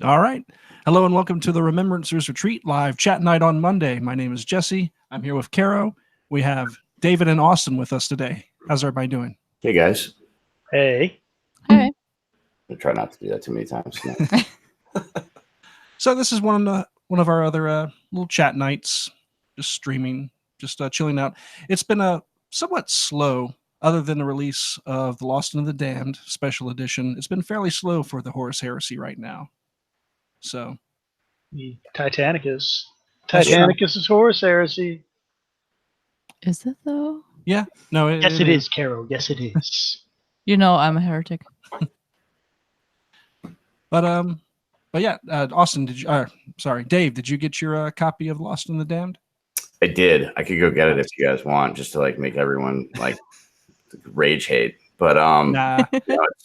All right. Hello and welcome to the Remembrancers Retreat live chat night on Monday. My name is Jesse. I'm here with Caro. We have David and Austin with us today. How's everybody doing? Hey, guys. Hey. Hey. I'll try not to do that too many times. So this is one of our other little chat nights, just streaming, just chilling out. It's been somewhat slow, other than the release of The Lost and the Damned special edition. It's been fairly slow for the Horus Heresy right now. So, Titanicus is Horus Heresy. Is it though? Yeah. No. Yes, it is, Caro. Yes, it is. You know I'm a heretic. But yeah, Austin, Dave, did you get your copy of Lost and the Damned? I did. I could go get it if you guys want, just to like make everyone like rage hate. But Nah.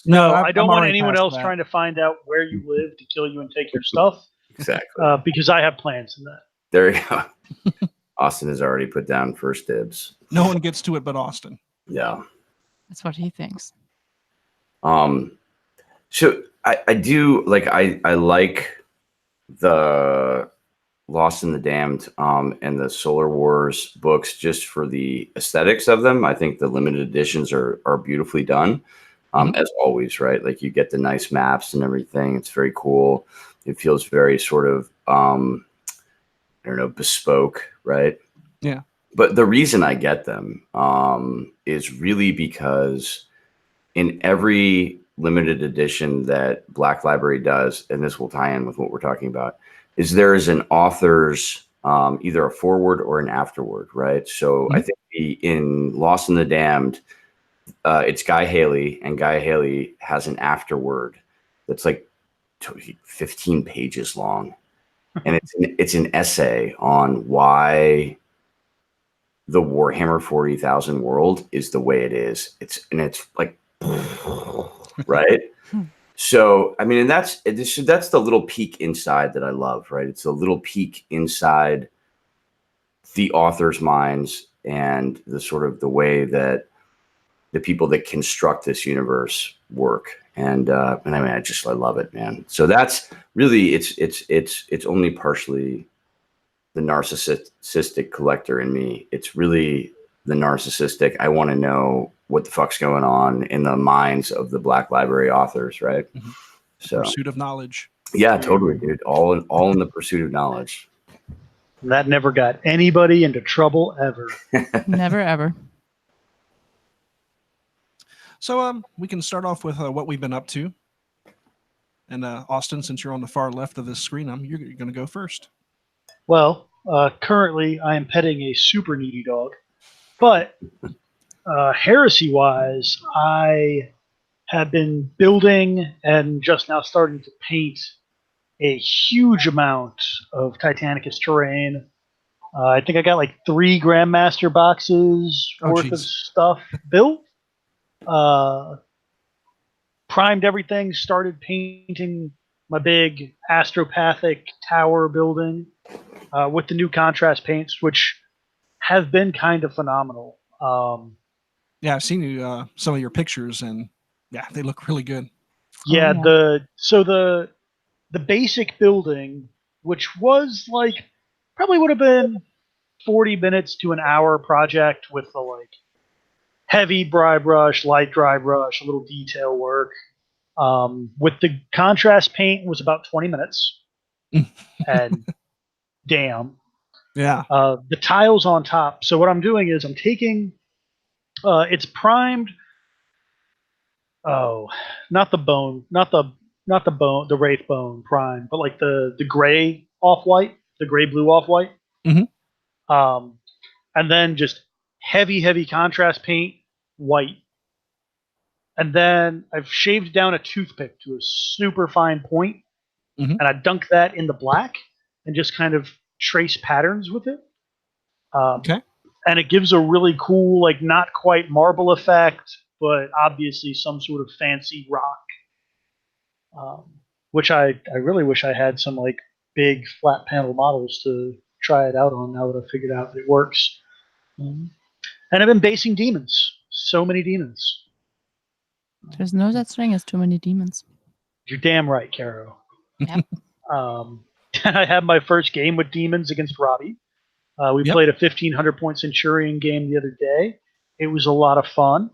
No, I don't want anyone else trying to find out where you live to kill you and take your stuff. Exactly. Because I have plans in that. There you go. Austin has already put down first dibs. No one gets to it but Austin. Yeah. That's what he thinks. So I do like I like the Lost and the Damned and the Solar Wars books just for the aesthetics of them. I think the limited editions are beautifully done. As always, right? Like you get the nice maps and everything. It's very cool. It feels very sort of I don't know, bespoke, right? Yeah. But the reason I get them is really because in every limited edition that Black Library does, and this will tie in with what we're talking about, is there is an author's either a foreword or an afterword, right? So I think in Lost and the Damned, it's Guy Haley, and Guy Haley has an afterword that's like 15 pages long. And it's an essay on why the Warhammer 40,000 world is the way it is. It's like, right? So, I mean, and that's the little peek inside that I love, right? It's a little peek inside the author's minds and the sort of the way that the people that construct this universe work. And I mean, I love it, man. So that's really, it's only partially the narcissistic collector in me. It's really the narcissistic. I want to know what the fuck's going on in the minds of the Black Library authors, right? Mm-hmm. So pursuit of knowledge. Yeah, totally, dude. All in the pursuit of knowledge. That never got anybody into trouble ever. Never ever. So we can start off with what we've been up to. And Austin, since you're on the far left of this screen, you're going to go first. Well, currently I am petting a super needy dog, but heresy-wise, I have been building and just now starting to paint a huge amount of Titanicus terrain. I think I got like 3 Grandmaster boxes worth of stuff built. Primed everything, started painting my big astropathic tower building with the new contrast paints, which have been kind of phenomenal. Yeah, I've seen you some of your pictures, and yeah, they look really good. Yeah, the basic building, which was like probably would have been 40 minutes to an hour project with the like heavy dry brush, light dry brush, a little detail work. With the contrast paint was about 20 minutes. And damn. Yeah. The tiles on top. So what I'm doing is I'm taking it's primed. Oh, not the bone, not the bone, the wraith bone prime, but like the gray off-white, the gray blue off-white. And then just heavy contrast paint, white. And then I've shaved down a toothpick to a super fine point, and I dunk that in the black and just kind of trace patterns with it. Okay. And it gives a really cool, like not quite marble effect, but obviously some sort of fancy rock. Which I really wish I had some like big flat panel models to try it out on now that I've figured out that it works. And I've been basing demons. So many demons. There's no such thing as too many demons. You're damn right, Caro. Yep. And I had my first game with demons against Robbie. We Yep. played a 1,500 point Centurion game the other day. It was a lot of fun.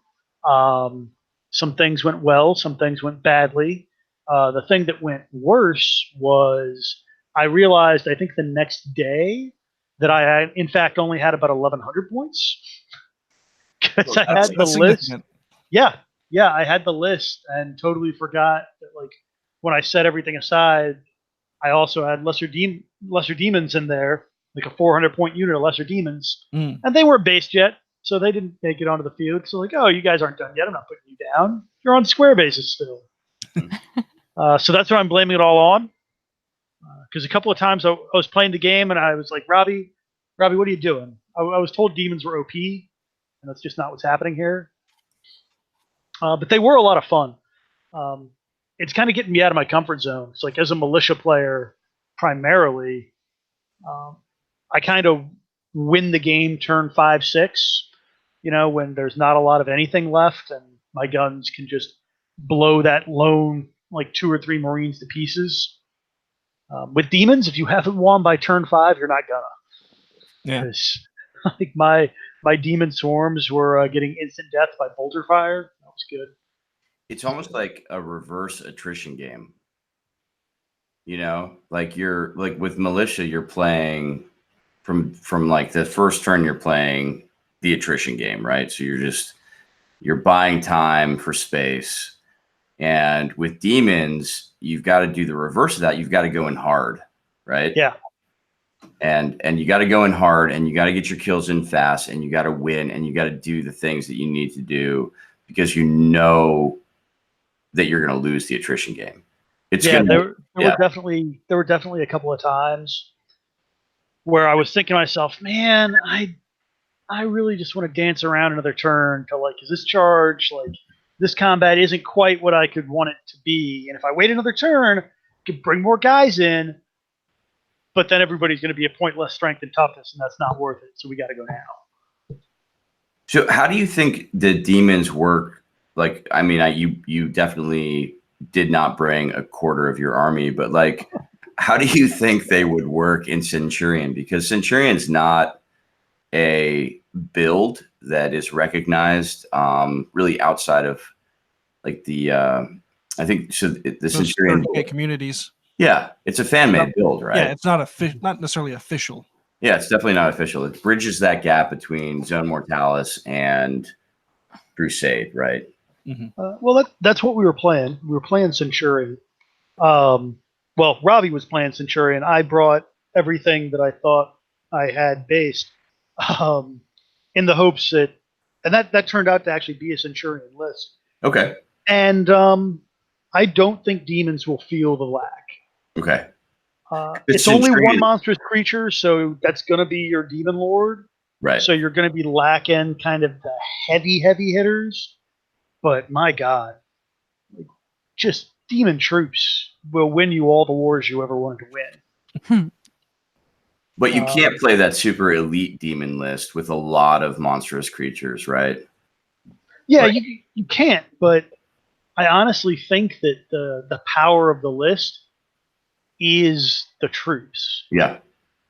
Some things went well, some things went badly. The thing that went worse was I realized, I think the next day, that I had, in fact, only had about 1,100 points. Because I had the That's list. significant. Yeah, I had the list and totally forgot that, like, when I set everything aside, I also had lesser demons in there, like a 400 point unit of lesser demons, Mm. and they weren't based yet, so they didn't make it onto the field. So like, oh, you guys aren't done yet. I'm not putting you down. You're on square bases still. So that's what I'm blaming it all on. Because a couple of times I was playing the game and I was like, Robbie, what are you doing? I was told demons were OP, and that's just not what's happening here. But they were a lot of fun. It's kind of getting me out of my comfort zone. It's like, as a militia player, primarily, I kind of win the game turn 5-6. When there's not a lot of anything left, and my guns can just blow that lone like 2 or 3 Marines to pieces. With demons, if you haven't won by turn 5, you're not gonna. Yeah. 'Cause, like my demon swarms were getting instant death by bolter fire. That was good. It's almost like a reverse attrition game. Like you're like with militia, you're playing from like the first turn, you're playing the attrition game, right? So you're buying time for space. And with demons, you've got to do the reverse of that. You've got to go in hard, right? Yeah. And you got to go in hard, and you got to get your kills in fast, and you got to win, and you got to do the things that you need to do, because you know that you're going to lose the attrition game. There were definitely a couple of times where I was thinking to myself, man, I really just want to dance around another turn to, like, is this charge, like, this combat isn't quite what I could want it to be, and if I wait another turn, I could bring more guys in, but then everybody's going to be a point less strength and toughness, and that's not worth it, so we got to go now. So how do you think the demons work? Like, I mean, you definitely did not bring a quarter of your army, but like, how do you think they would work in Centurion? Because Centurion's not a build that is recognized really outside of like the I think so the Those Centurion 30K communities. Yeah, it's a fan-made build, right? Yeah, it's not not necessarily official. Yeah, it's definitely not official. It bridges that gap between Zone Mortalis and Crusade, right? Well, that's what we were playing. We were playing Centurion. Well, Robbie was playing Centurion. I brought everything that I thought I had based, in the hopes that turned out to actually be a Centurion list. Okay. And I don't think demons will feel the lack. Okay. It's only one monstrous creature, so that's going to be your demon lord. Right. So you're going to be lacking kind of the heavy hitters. But my God, just demon troops will win you all the wars you ever wanted to win. But you can't play that super elite demon list with a lot of monstrous creatures, right? Yeah, right. You can't. But I honestly think that the power of the list is the troops. Yeah.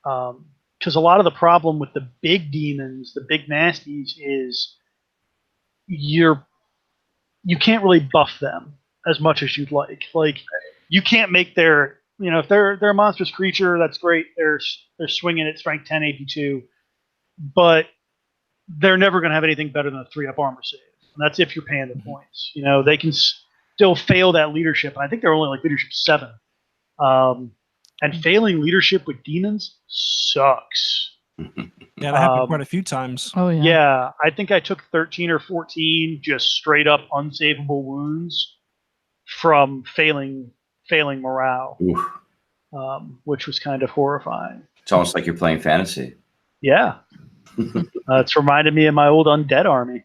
Because a lot of the problem with the big demons, the big nasties, is you can't really buff them as much as you'd like. Like, you can't make their, if they're a monstrous creature, that's great. They're swinging at strength 10 AP2, but they're never going to have anything better than a 3-up armor save. And that's if you're paying the points. They can still fail that leadership. And I think they're only like leadership 7. And failing leadership with demons sucks. Yeah, that happened quite a few times. Oh yeah. Yeah, I think I took 13 or 14 just straight up unsavable wounds from failing morale, which was kind of horrifying. It's almost like you're playing fantasy. Yeah, it's reminded me of my old undead army.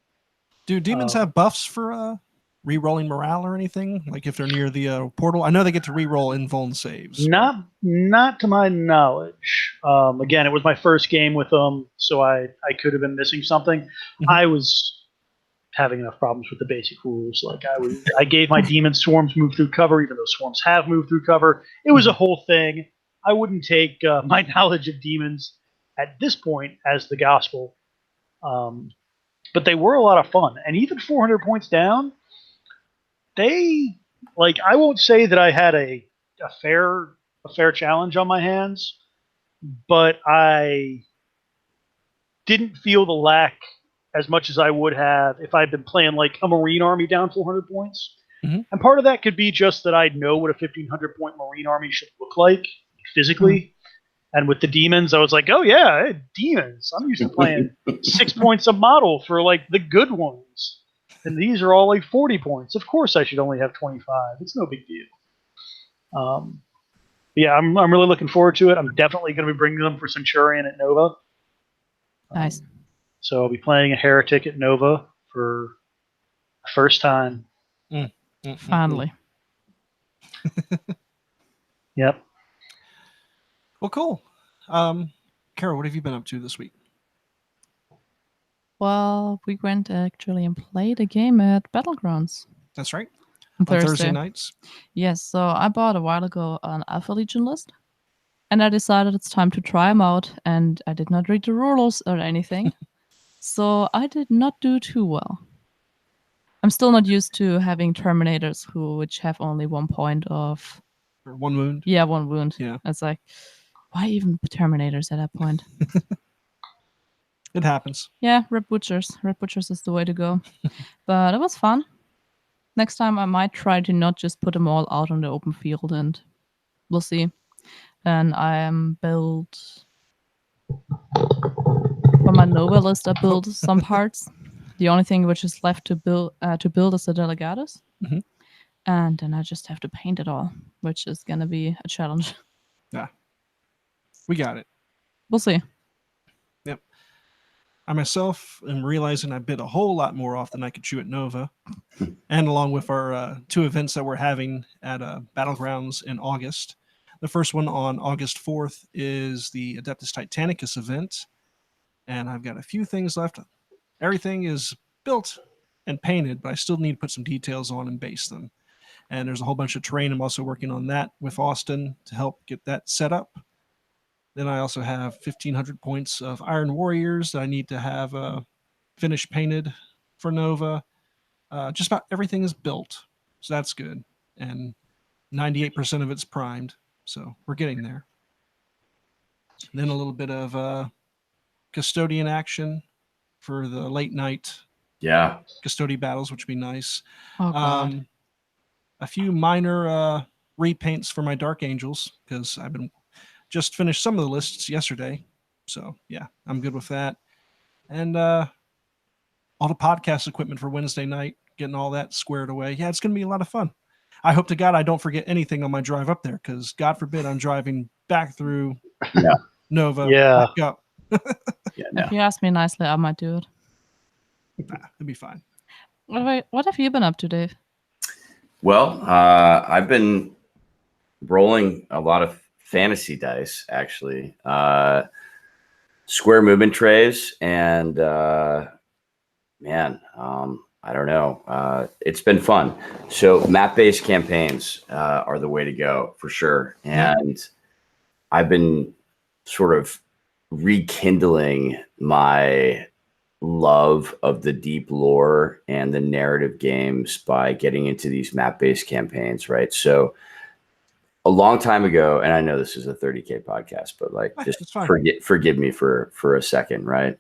Do demons have buffs for re-rolling morale or anything? Like if they're near the portal? I know they get to re-roll invuln saves. Not to my knowledge. Again, it was my first game with them, so I could have been missing something. Mm-hmm. I was having enough problems with the basic rules. Like I gave my demon swarms move through cover, even though swarms have moved through cover. It was a whole thing. I wouldn't take my knowledge of demons at this point as the gospel, but they were a lot of fun. And even 400 points down, they I won't say that I had a fair challenge on my hands, but I didn't feel the lack as much as I would have if I'd been playing like a Marine army down 400 points. Mhm. And part of that could be just that I know what a 1,500 point Marine army should look like physically. And with the demons, I was like, oh yeah, demons. I'm used to playing 6 points a model for like the good ones. And these are all like 40 points. Of course I should only have 25. It's no big deal. Yeah, I'm really looking forward to it. I'm definitely going to be bringing them for Centurion at Nova. Nice. So I'll be playing a Heretic at Nova for the first time. Finally. Yep. Well, cool. Carol, what have you been up to this week? Well, we went actually and played a game at Battlegrounds That's right. on On Thursday nights. Yes, so I bought a while ago an Alpha Legion list, and I decided it's time to try them out, and I did not read the rules or anything, so I did not do too well. I'm still not used to having Terminators which have only 1 point of... Or 1 wound. Yeah, 1 wound. Yeah. It's like, why even put Terminators at that point? It happens. Yeah, Red Butchers. Red Butchers is the way to go. But it was fun. Next time I might try to not just put them all out on the open field, and we'll see. And I am built... For my Nova list, I built some parts. The only thing which is left to build is the Delegatus. Mhm. And then I just have to paint it all, which is going to be a challenge. We got it. We'll see. I myself am realizing I bit a whole lot more off than I could chew at Nova. And along with our 2 events that we're having at Battlegrounds in August. The first one on August 4th is the Adeptus Titanicus event. And I've got a few things left. Everything is built and painted, but I still need to put some details on and base them. And there's a whole bunch of terrain. I'm also working on that with Austin to help get that set up. Then I also have 1,500 points of Iron Warriors that I need to have finished painted for Nova. Just about everything is built, so that's good. And 98% of it's primed, so we're getting there. Then a little bit of custodian action for the late night Yeah. custodian battles, which would be nice. Oh, God. A few minor repaints for my Dark Angels, because I've been just finished some of the lists yesterday. So yeah, I'm good with that. And all the podcast equipment for Wednesday night, getting all that squared away. Yeah, it's going to be a lot of fun. I hope to God I don't forget anything on my drive up there, because God forbid I'm driving back through Nova. Yeah. Back up. Yeah. No. If you ask me nicely, I might do it. Nah, it'll be fine. What have you been up to, Dave? Well, I've been rolling a lot of fantasy dice, actually. Square movement trays, and man, I don't know. It's been fun. So map-based campaigns are the way to go for sure. And I've been sort of rekindling my love of the deep lore and the narrative games by getting into these map-based campaigns, right? So a long time ago, and I know this is a 30K podcast, but like just forgive me for a second, right?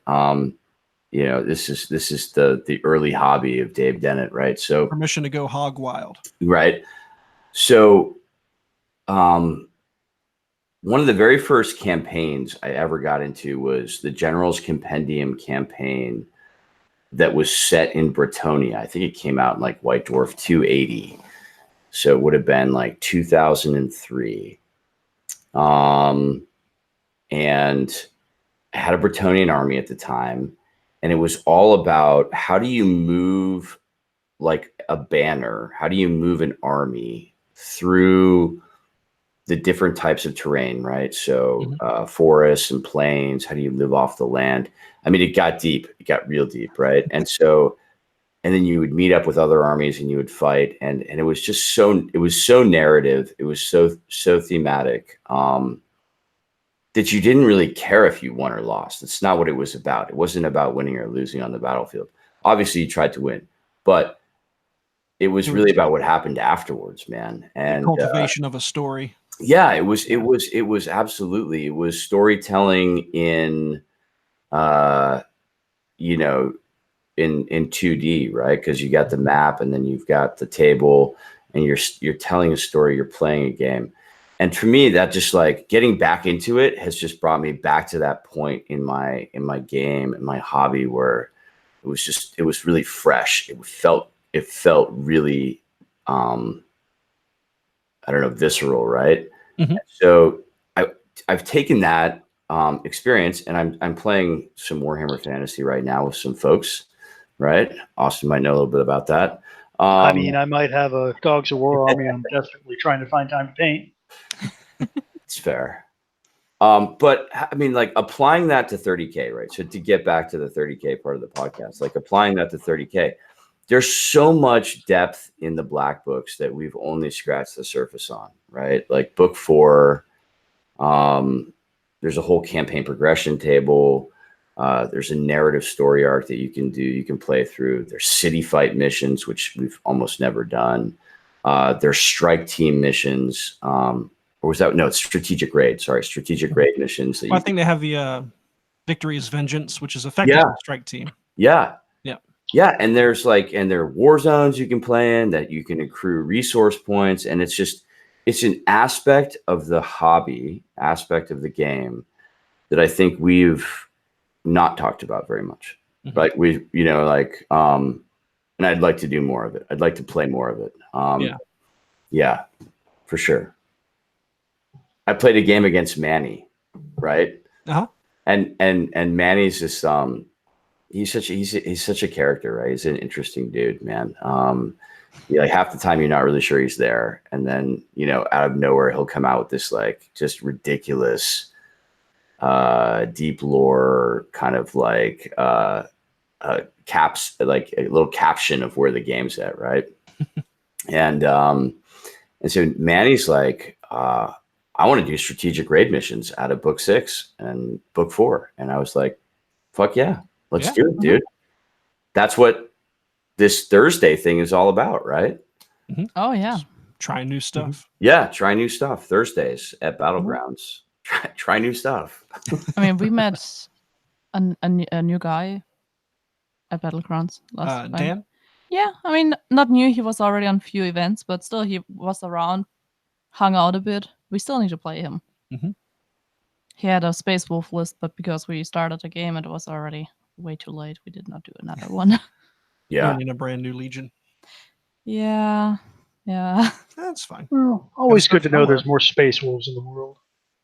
You know, this is the early hobby of Dave Dennett, right? So Permission to go hog wild. right. So one of the very first campaigns I ever got into was the General's Compendium campaign that was set in Bretonnia. I think it came out in like White Dwarf 280. So it would have been like 2003. And I had a Bretonnian army at the time. And it was all about how do you move like a banner? How do you move an army through the different types of terrain, right? So forests and plains, how do you live off the land? I mean, it got deep. It got real deep, right? And and then you would meet up with other armies and you would fight, and it was just so narrative, it was so thematic, that you didn't really care if you won or lost. It's not what it was about. It wasn't about winning or losing on the battlefield. Obviously you tried to win, but it was really about what happened afterwards, man. And cultivation of a story. yeah, it was absolutely, it was storytelling in you know, in 2D, right? Because you got the map and then you've got the table, and you're telling a story, you're playing a game. And for me, that just like getting back into it has just brought me back to that point in my game and my hobby where it was really fresh. It felt really I don't know, visceral, right? Mhm. So I've taken that experience, and I'm playing some Warhammer Fantasy right now with some folks, right? Austin might know a little bit about that. I mean, I might have a Dogs of War army I'm desperately trying to find time to paint. It's fair. But I mean, like applying that to 30K, right? So to get back to the 30K part of the podcast, like applying that to 30K, there's so much depth in the black books that we've only scratched the surface on, right? Like book 4, there's a whole campaign progression table. There's a narrative story arc that you can do, you can play through. There's city fight missions, which we've almost never done. There's strike team missions. Or was that, no, it's strategic raid. Sorry, strategic raid missions. Well, I think they have the Victory is Vengeance, which is effectively a strike team. Yeah. Yeah. Yeah. And there's and there are war zones you can play in that you can accrue resource points. And it's an aspect of the hobby, aspect of the game that I think we've not talked about very much. Mhm. Right. And I'd like to do more of it. I'd like to play more of it. Yeah, for sure. I played a game against Manny, right? Uh-huh. And Manny's just he's such a character, right? He's an interesting dude, man. Like half the time you're not really sure he's there, and then out of nowhere he'll come out with this like just ridiculous deep lore kind of like caps, like a little caption of where the game's at, right? and so Manny's like, I want to do strategic raid missions out of book 6 and book 4. And I was like, fuck yeah, let's do it, dude. That's what this Thursday thing is all about, right? Mm-hmm. Oh, yeah. Try new stuff. Yeah, try new stuff. Thursdays at Battlegrounds. Try new stuff. I mean, we met a new guy at Battlegrounds last time. Dan? Yeah, I mean, not new. He was already on a few events, but still he was around, hung out a bit. We still need to play him. Mm-hmm. He had a Space Wolf list, but because we started the game, it was already way too late. We did not do another one. Yeah. Learning a brand new Legion. Yeah. That's fine. Well, always good to know there's more Space Wolves in the world.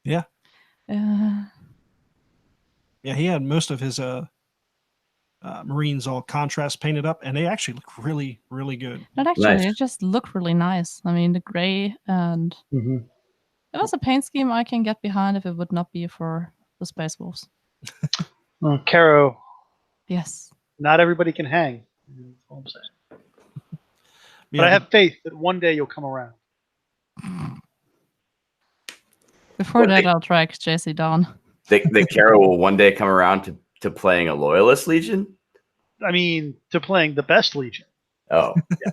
Yeah. Yeah, he had most of his Marines all contrast painted up, and they actually look really, really good. Not actually, It just looked really nice. I mean, the gray and it was a paint scheme I can get behind if it would not be for the Space Wolves. Caro. Yes. Not everybody can hang. That's all I'm saying. But I have faith that one day you'll come around. Before that, I'll track JC Dawn. The Caro will one day come around to playing a Loyalist Legion? I mean, to playing the best Legion. Oh, yeah.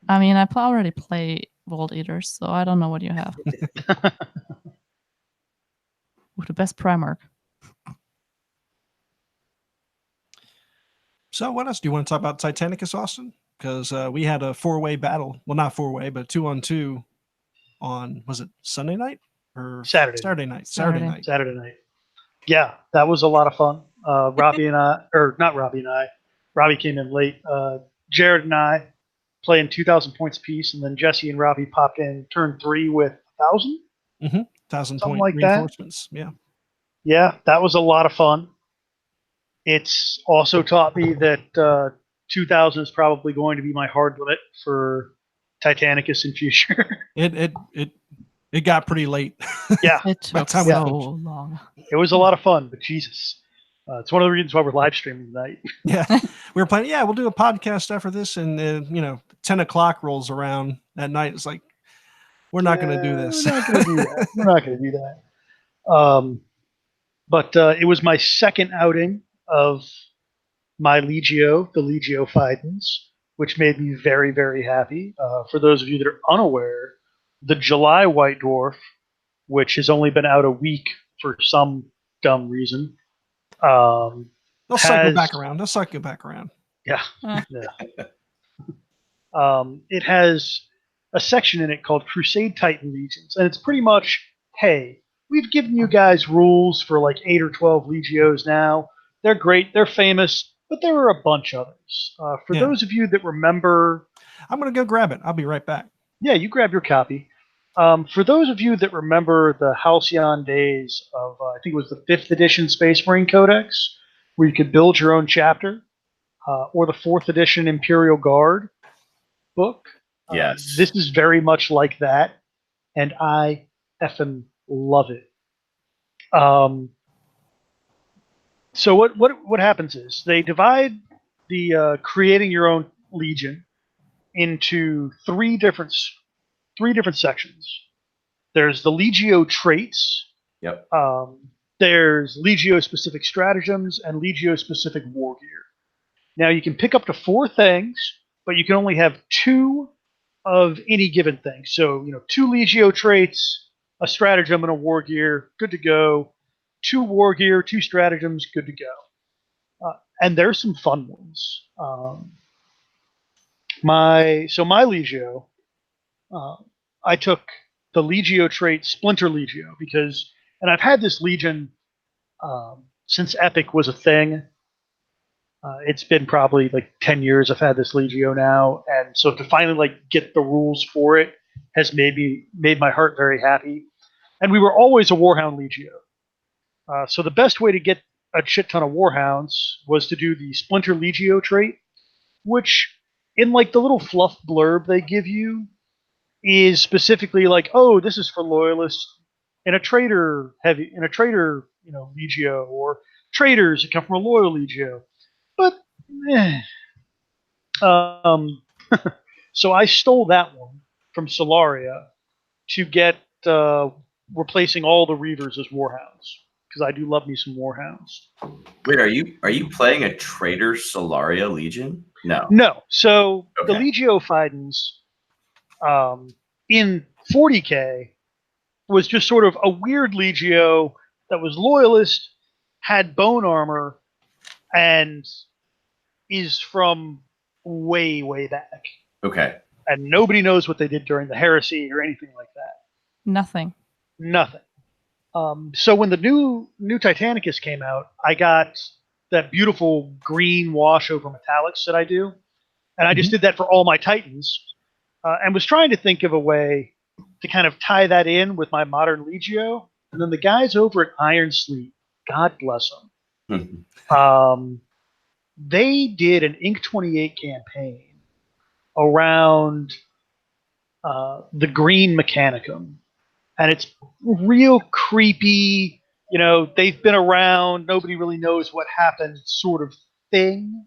I mean, I already play Vault Eaters, so I don't know what you have. With the best Primarch. So what else do you want to talk about Titanicus, Austin? Because we had a 4-way battle. Well, not 4-way, but 2-on-2 on, was it Sunday night? Or Saturday night. Yeah, that was a lot of fun. Robbie and I, or not Robbie and I, Robbie came in late. Jared and I playing 2,000 points apiece, and then Jesse and Robbie popped in turn 3 with 1,000. 1,000 point like reinforcements. That. Yeah, that was a lot of fun. It's also taught me that 2,000 is probably going to be my hard limit for Titanicus in future. It got pretty late. Yeah. It took so long. It was a lot of fun, but Jesus. It's one of the reasons why we're live streaming tonight. Yeah, we were planning. Yeah, we'll do a podcast after this, and 10 o'clock rolls around at night. It's like we're not going to do this. We're not going to do that. We're not going to do that. But it was my second outing of my Legio, the Legio Fidens, which made me very, very happy. For those of you that are unaware, the July White Dwarf, which has only been out a week for some dumb reason, They'll cycle back around. They'll cycle back around. Yeah. It has a section in it called Crusade Titan Legions, and it's pretty much, hey, we've given you guys rules for like 8 or 12 Legios now. They're great. They're famous. But there are a bunch others. For those of you that remember... I'm going to go grab it. I'll be right back. Yeah, you grab your copy. For those of you that remember the Halcyon days of, I think it was the 5th edition Space Marine Codex, where you could build your own chapter, or the 4th edition Imperial Guard book. Yes. This is very much like that, and I effing love it. So what happens is they divide the creating your own legion into three different sections. There's the Legio traits. Yep. There's Legio specific stratagems and Legio specific war gear. Now you can pick up to 4 things, but you can only have 2 of any given thing. So 2 Legio traits, a stratagem, and a war gear, good to go. 2 war gear, 2 stratagems, good to go. And there's some fun ones. My Legio, I took the Legio trait Splinter Legio and I've had this Legion since Epic was a thing. It's been probably like 10 years I've had this Legio now, and so to finally get the rules for it has made my heart very happy. And we were always a Warhound Legio. So the best way to get a shit ton of Warhounds was to do the Splinter Legio trait, which in the little fluff blurb they give you is specifically oh, this is for loyalists in a traitor Legio, or traitors that come from a loyal Legio. But so I stole that one from Solaria to get replacing all the Reavers as Warhounds, because I do love me some Warhounds. Wait, are you playing a traitor Solaria Legion? No. No. So Okay. the Legio Fidens in 40K was just sort of a weird Legio that was loyalist, had bone armor, and is from way, way back. Okay. And nobody knows what they did during the Heresy or anything like that. Nothing. So when the new Titanicus came out, I got that beautiful green wash over metallics that I do, and I just did that for all my Titans, and was trying to think of a way to kind of tie that in with my modern Legio. And then the guys over at Iron Sleep, God bless them, they did an Ink 28 campaign around the Green Mechanicum. And it's real creepy, they've been around, nobody really knows what happened sort of thing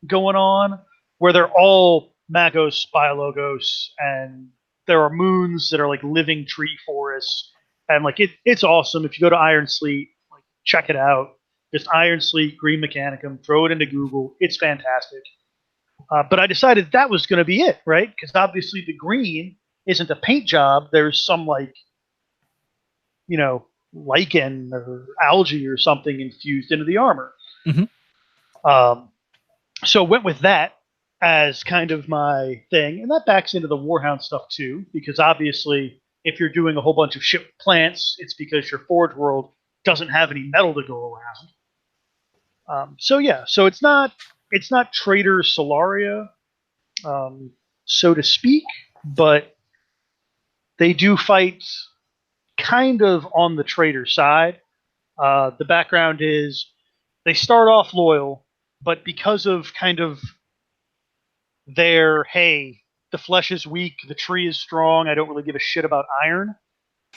going on, where they're all Magos, Biologos, and there are moons that are living tree forests. And it's awesome. If you go to Iron Sleet, check it out. Just Iron Sleet, Green Mechanicum, throw it into Google. It's fantastic. But I decided that was going to be it, right? Because obviously the green isn't a paint job. There's some lichen or algae or something infused into the armor. Mm-hmm. So went with that as kind of my thing. And that backs into the Warhound stuff too, because obviously if you're doing a whole bunch of shit with plants, it's because your Forge World doesn't have any metal to go around. So it's not Traitor Solaria, so to speak, but they do fight kind of on the traitor side. The background is they start off loyal, but because of kind of their, hey, the flesh is weak, the tree is strong, I don't really give a shit about iron,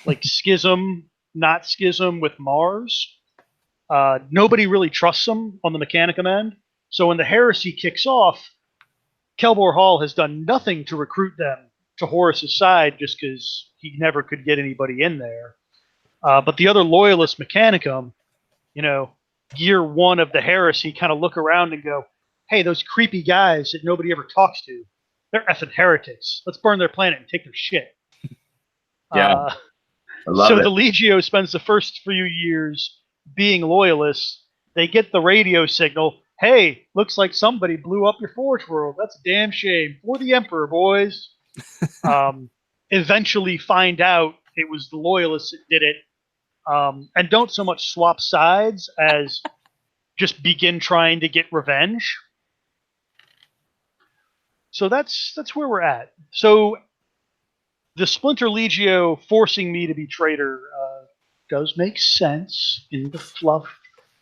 like Schism, not Schism with Mars, Nobody really trusts them on the Mechanicum end. So when the Heresy kicks off, Kelbor Hall has done nothing to recruit them to Horus's side just because he never could get anybody in there. But the other loyalist Mechanicum, year one of the Heresy, kind of look around and go, hey, those creepy guys that nobody ever talks to, they're effing heretics. Let's burn their planet and take their shit. Yeah. I love so it. the Legio spends the first few years being loyalists. They get the radio signal, hey, looks like somebody blew up your Forge World. That's a damn shame. For the Emperor, boys. Eventually find out it was the loyalists that did it. And don't so much swap sides as just begin trying to get revenge. So that's where we're at. So the Splinter Legio forcing me to be traitor does make sense in the fluff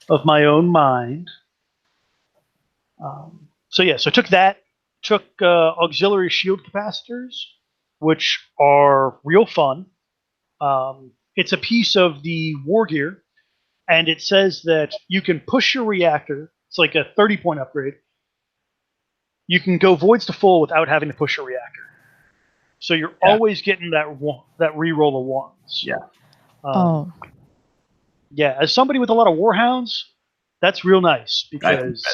of my own mind. So took that. Took auxiliary shield capacitors, which are real fun. It's a piece of the war gear, and it says that you can push your reactor. It's like a 30-point upgrade. You can go voids to full without having to push a reactor. So you're always getting that reroll of ones. Yeah. Yeah, as somebody with a lot of Warhounds, that's real nice because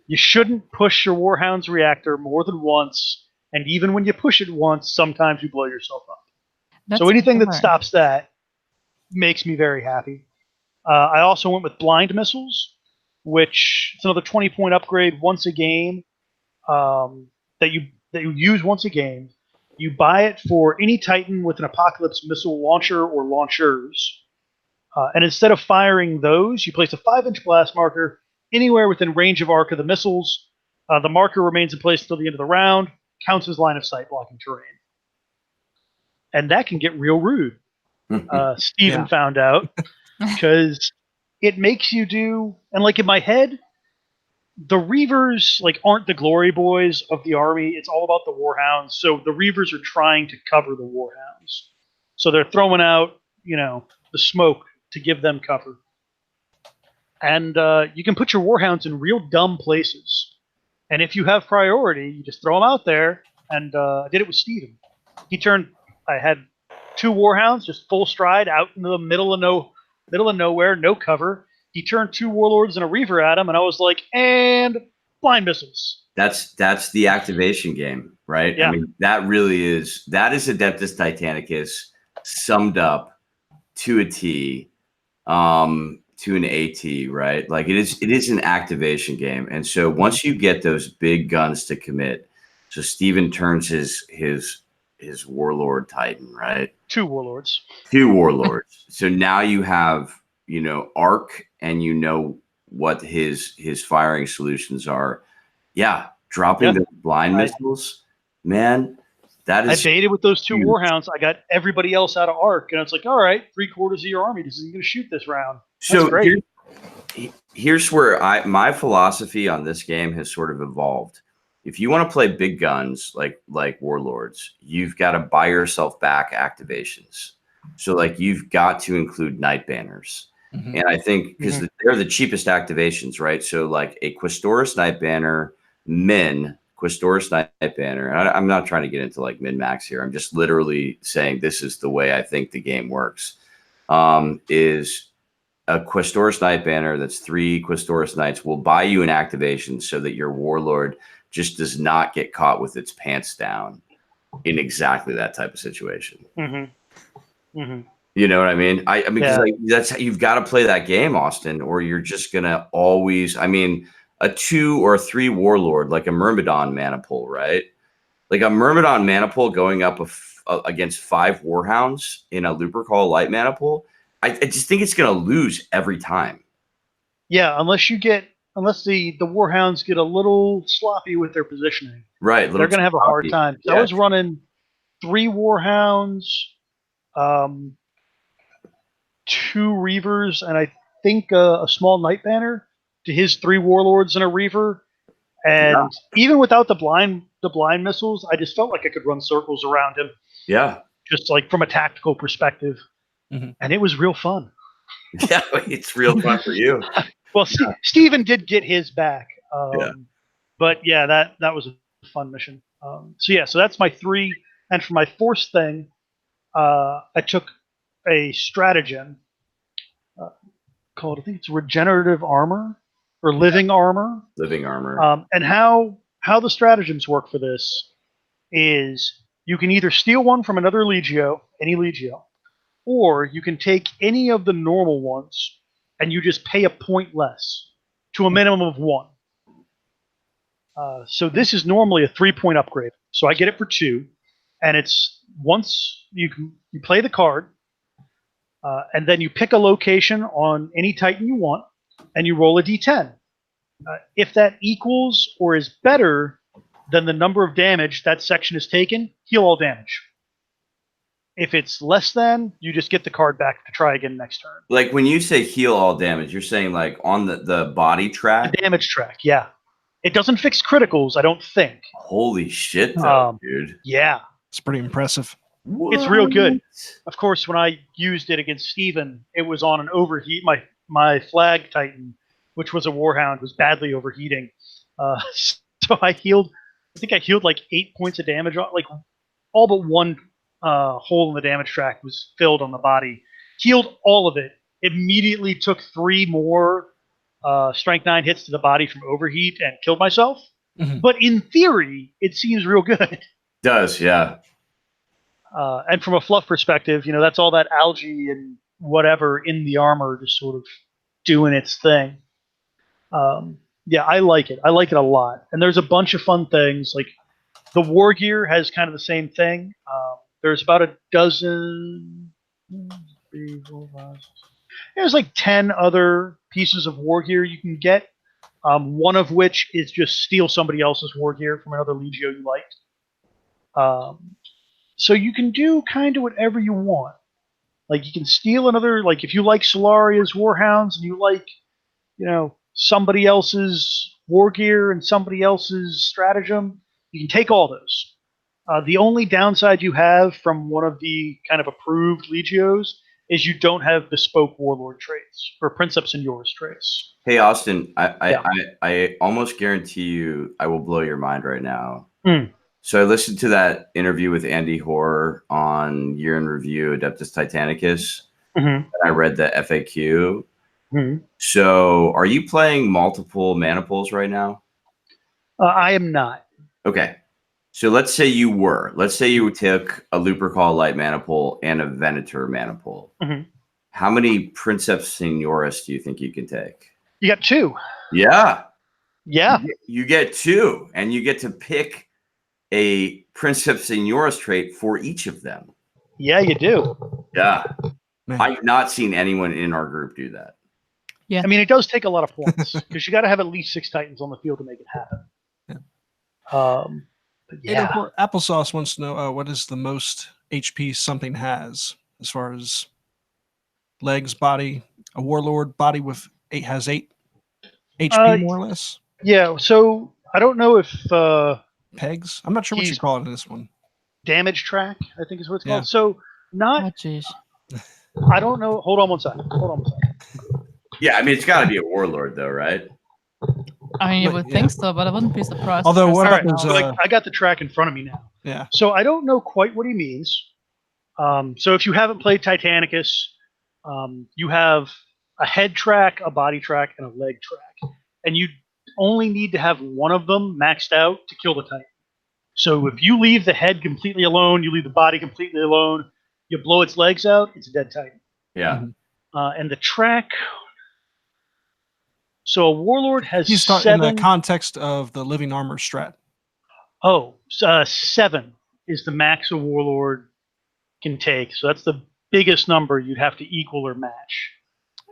you shouldn't push your Warhound's reactor more than once, and even when you push it once, sometimes you blow yourself up. So anything that stops that makes me very happy. I also went with blind missiles, which is another 20-point upgrade once a game that you use once a game. You buy it for any Titan with an Apocalypse missile launcher or launchers. And instead of firing those, you place a 5-inch blast marker anywhere within range of arc of the missiles. The marker remains in place until the end of the round, counts as line of sight blocking terrain. And that can get real rude. Steven found out because it makes you do, and like in my head, the Reavers aren't the glory boys of the army. It's all about the Warhounds. So the Reavers are trying to cover the Warhounds. So they're throwing out, the smoke to give them cover. And you can put your Warhounds in real dumb places. And if you have priority, you just throw them out there. And I did it with Steven. I had 2 Warhounds just full stride out in the middle of nowhere, no cover. He turned 2 Warlords and a Reaver at him, and I was like, and blind missiles. That's the activation game, right? Yeah. I mean, that is Adeptus Titanicus summed up to a T, to an AT, right? Like it is an activation game. And so once you get those big guns to commit, so Steven turns his Warlord Titan, right? 2 Warlords. 2 Warlords. So now you have, arc, and what his firing solutions are. Yeah, dropping the blind missiles, man. That is. I baited with those 2 huge. Warhounds. I got everybody else out of arc, and it's like, all right, 3/4 of your army isn't going to shoot this round. That's great. Here's where my philosophy on this game has sort of evolved. If you want to play big guns like Warlords, you've got to buy yourself back activations. So you've got to include Night Banners. Mm-hmm. And I think because they're the cheapest activations, right? So a Questoris Night Banner, Questoris Night Banner. I'm not trying to get into min-max here. I'm just literally saying this is the way I think the game works. Is a Questoris Night Banner that's 3 Questoris Knights will buy you an activation so that your Warlord just does not get caught with its pants down in exactly that type of situation. Mm-hmm. Mm-hmm. You know what I mean? I mean, that's you've got to play that game, Austin, or you're just gonna always. I mean, a 2 or 3 Warlord like a Myrmidon Maniple, right? Like a Myrmidon Maniple going up against 5 Warhounds in a Lupercal Light Maniple. I just think it's gonna lose every time. Yeah, unless the Warhounds get a little sloppy with their positioning. Right. They're going to have a hard time. Yeah. I was running 3 Warhounds, 2 Reavers, and I think a small Night Banner to his 3 Warlords and a Reaver. And even without the blind missiles, I just felt like I could run circles around him. Yeah. Just from a tactical perspective. Mm-hmm. And it was real fun. Yeah, it's real fun for you. Well, Steven did get his back. Yeah. But yeah, that was a fun mission. So that's my 3. And for my 4th thing, I took a stratagem called, I think it's regenerative armor or living armor. Living armor. And how the stratagems work for this is you can either steal one from another Legio, any Legio, or you can take any of the normal ones and you just pay a point less to a minimum of 1. So this is normally a 3-point upgrade. So I get it for 2, and it's once you play the card, and then you pick a location on any Titan you want, and you roll a d10. If that equals or is better than the number of damage that section has taken, heal all damage. If it's less than, you just get the card back to try again next turn. Like when you say heal all damage, you're saying like on the body track? The damage track, yeah. It doesn't fix criticals, I don't think. Holy shit, though, dude. Yeah. It's pretty impressive. It's real good. Of course, when I used it against Steven, it was on an overheat. My flag Titan, which was a Warhound, was badly overheating. So I think I healed like 8 points of damage. Like all but one hole in the damage track was filled on the body. Healed all of it. Immediately took 3 more strength 9 hits to the body from overheat and killed myself. Mhm. But in theory, it seems real good. Does, yeah. And from a fluff perspective, that's all that algae and whatever in the armor just sort of doing its thing. Yeah, I like it. I like it a lot. And there's a bunch of fun things. Like the war gear has kind of the same thing. There's about a dozen. 3, 4, 5, 6. There's like 10 other pieces of war gear you can get. One of which is just steal somebody else's war gear from another Legio you liked. So you can do kind of whatever you want. Like you can steal another, like if you like Solaria's Warhounds and you like, somebody else's war gear and somebody else's stratagem, you can take all those. The only downside you have from one of the kind of approved Legios is you don't have bespoke warlord traits or Princeps and yours traits. Hey, Austin, I almost guarantee you I will blow your mind right now. So I listened to that interview with Andy Hoare on Year in Review, Adeptus Titanicus, and I read the FAQ. So are you playing multiple maniples right now? I am not. Okay. So let's say you were. Let's say you took a Lupercal Light Maniple and a Venator Maniple. How many Princeps Senioris do you think you can take? You got 2. Yeah. Yeah. You get 2, and you get to pick a Princeps Senioris trait for each of them. Yeah, you do. Yeah. Man. I've not seen anyone in our group do that. Yeah. I mean, it does take a lot of points because you got to have at least 6 Titans on the field to make it happen. But yeah. Applesauce wants to know what is the most HP something has as far as legs, body. A warlord body with 8 has 8 HP more or less. Yeah. So I don't know if Pegs. I'm not sure what you call it in this one. damage track, I think is what it's Yeah. called. So not. Oh, jeez. I don't know. Hold on one second. Yeah, I mean, it's got to be a warlord, though, right? I mean, you But, would yeah. think so, but I wouldn't be surprised. Although, if what there's about something those, else. I got the track in front of me now. Yeah. So I don't know quite what he means. So if you haven't played Titanicus, you have a head track, a body track, and a leg track. And you only need to have one of them maxed out to kill the Titan. So if you leave the head completely alone, you leave the body completely alone, you blow its legs out, it's a dead Titan. Yeah. And the track... So a warlord has He's talking 7... in the context of the living armor strat. 7 is the max a warlord can take. So that's the biggest number you'd have to equal or match.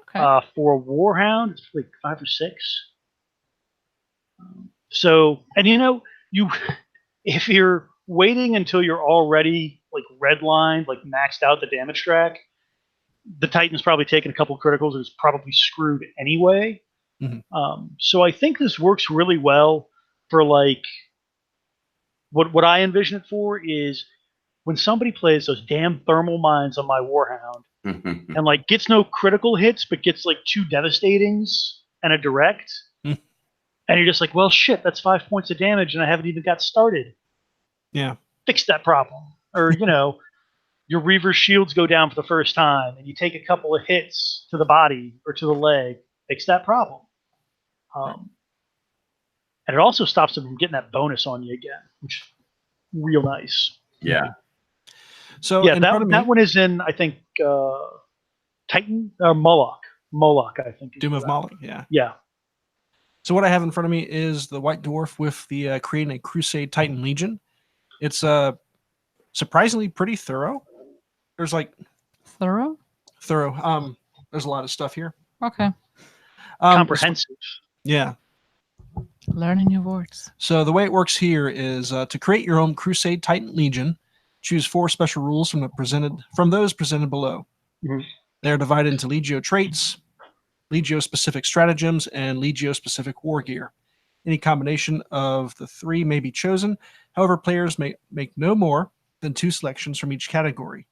Okay. For a warhound, it's like 5 or 6. So, and if you're waiting until you're already like redlined, like maxed out the damage track, the Titan's probably taken a couple of criticals and is probably screwed anyway. So I think this works really well for like what I envision it for is when somebody plays those damn thermal mines on my Warhound Mm-hmm. and like gets no critical hits but gets like 2 devastatings and a direct, Hmm. and you're just like, well, shit, that's 5 points of damage, and I haven't even got started. Yeah. Fix that problem, or your Reaver shields go down for the first time, and you take a couple of hits to the body or to the leg. Fix that problem. And it also stops them from getting that bonus on you again, which is real nice. Yeah. So Yeah, in front of me, that one is in, I think, Titan or Moloch. Moloch, I think. is Doom of that. Moloch. Yeah. Yeah. So what I have in front of me is the White Dwarf with the creating a Crusade Titan Legion. It's surprisingly pretty thorough. There's like Thorough? thorough. There's a lot of stuff here. Okay. Comprehensive. Yeah. Learning new words. So the way it works here is to create your own Crusade Titan Legion. Choose 4 special rules from those presented below. Mhm. They are divided into Legio traits, Legio-specific stratagems, and Legio-specific war gear. Any combination of the 3 may be chosen. However, players may make no more than 2 selections from each category.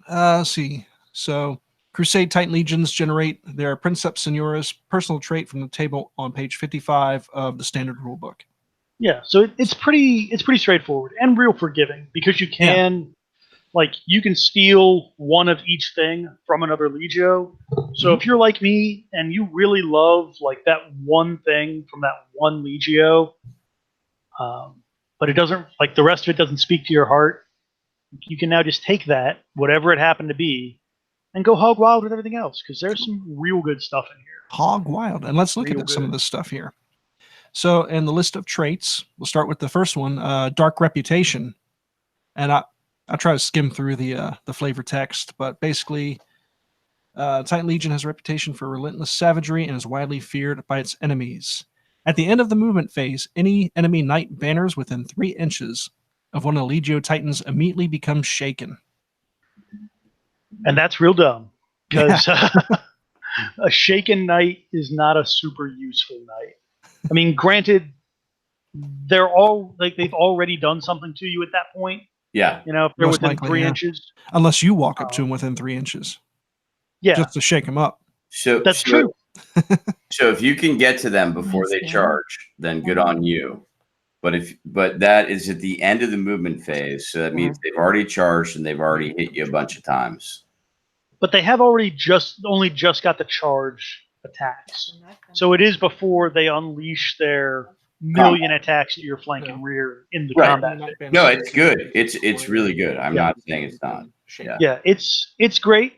Let's see. So Crusade Titan Legions generate their Princeps Senioris personal trait from the table on page 55 of the standard rulebook. Yeah, so it's pretty straightforward and real forgiving, because you can you can steal one of each thing from another Legio. So if you're like me and you really love like that one thing from that one Legio, but it doesn't, like, the rest of it doesn't speak to your heart, you can now just take that, whatever it happened to be, and go hog wild with everything else, because there's some real good stuff in here. Hog wild. And let's look Real at some of good. this stuff here. So in the list of traits, we'll start with the first one, Dark Reputation. And I'll try to skim through the flavor text, but basically, Titan Legion has a reputation for relentless savagery and is widely feared by its enemies. At the end of the movement phase, any enemy knight banners within 3 inches of one of the Legio Titans immediately becomes shaken. And that's real dumb, because a shaken knight is not a super useful knight. I mean, granted, they've already done something to you at that point. Yeah. If they're Most within likely, 3 yeah. inches. Unless you walk up to him within 3 inches, Yeah, just to shake him up. So that's true. So if you can get to them before they Yeah. charge, then good on you. But that is at the end of the movement phase, so that means they've already charged and they've already hit you a bunch of times. But they have only just got the charge attacks. So it is before they unleash their million attacks at your flank and rear in the Right. combat phase. No, it's good. It's really good. I'm not saying it's not. Yeah. Yeah, it's great.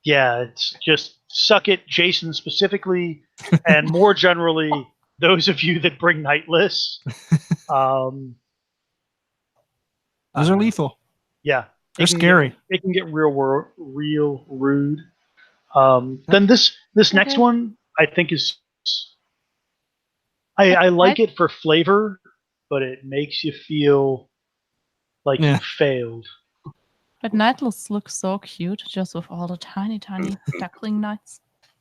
Yeah, it's just suck it, Jason specifically, and more generally, those of you that bring Night lists. Those are lethal. Yeah, They're scary. It can get real rude. Then this next one, I think, is I like it for flavor, but it makes you feel like you failed. But Nightless looks so cute, just with all the tiny duckling knights.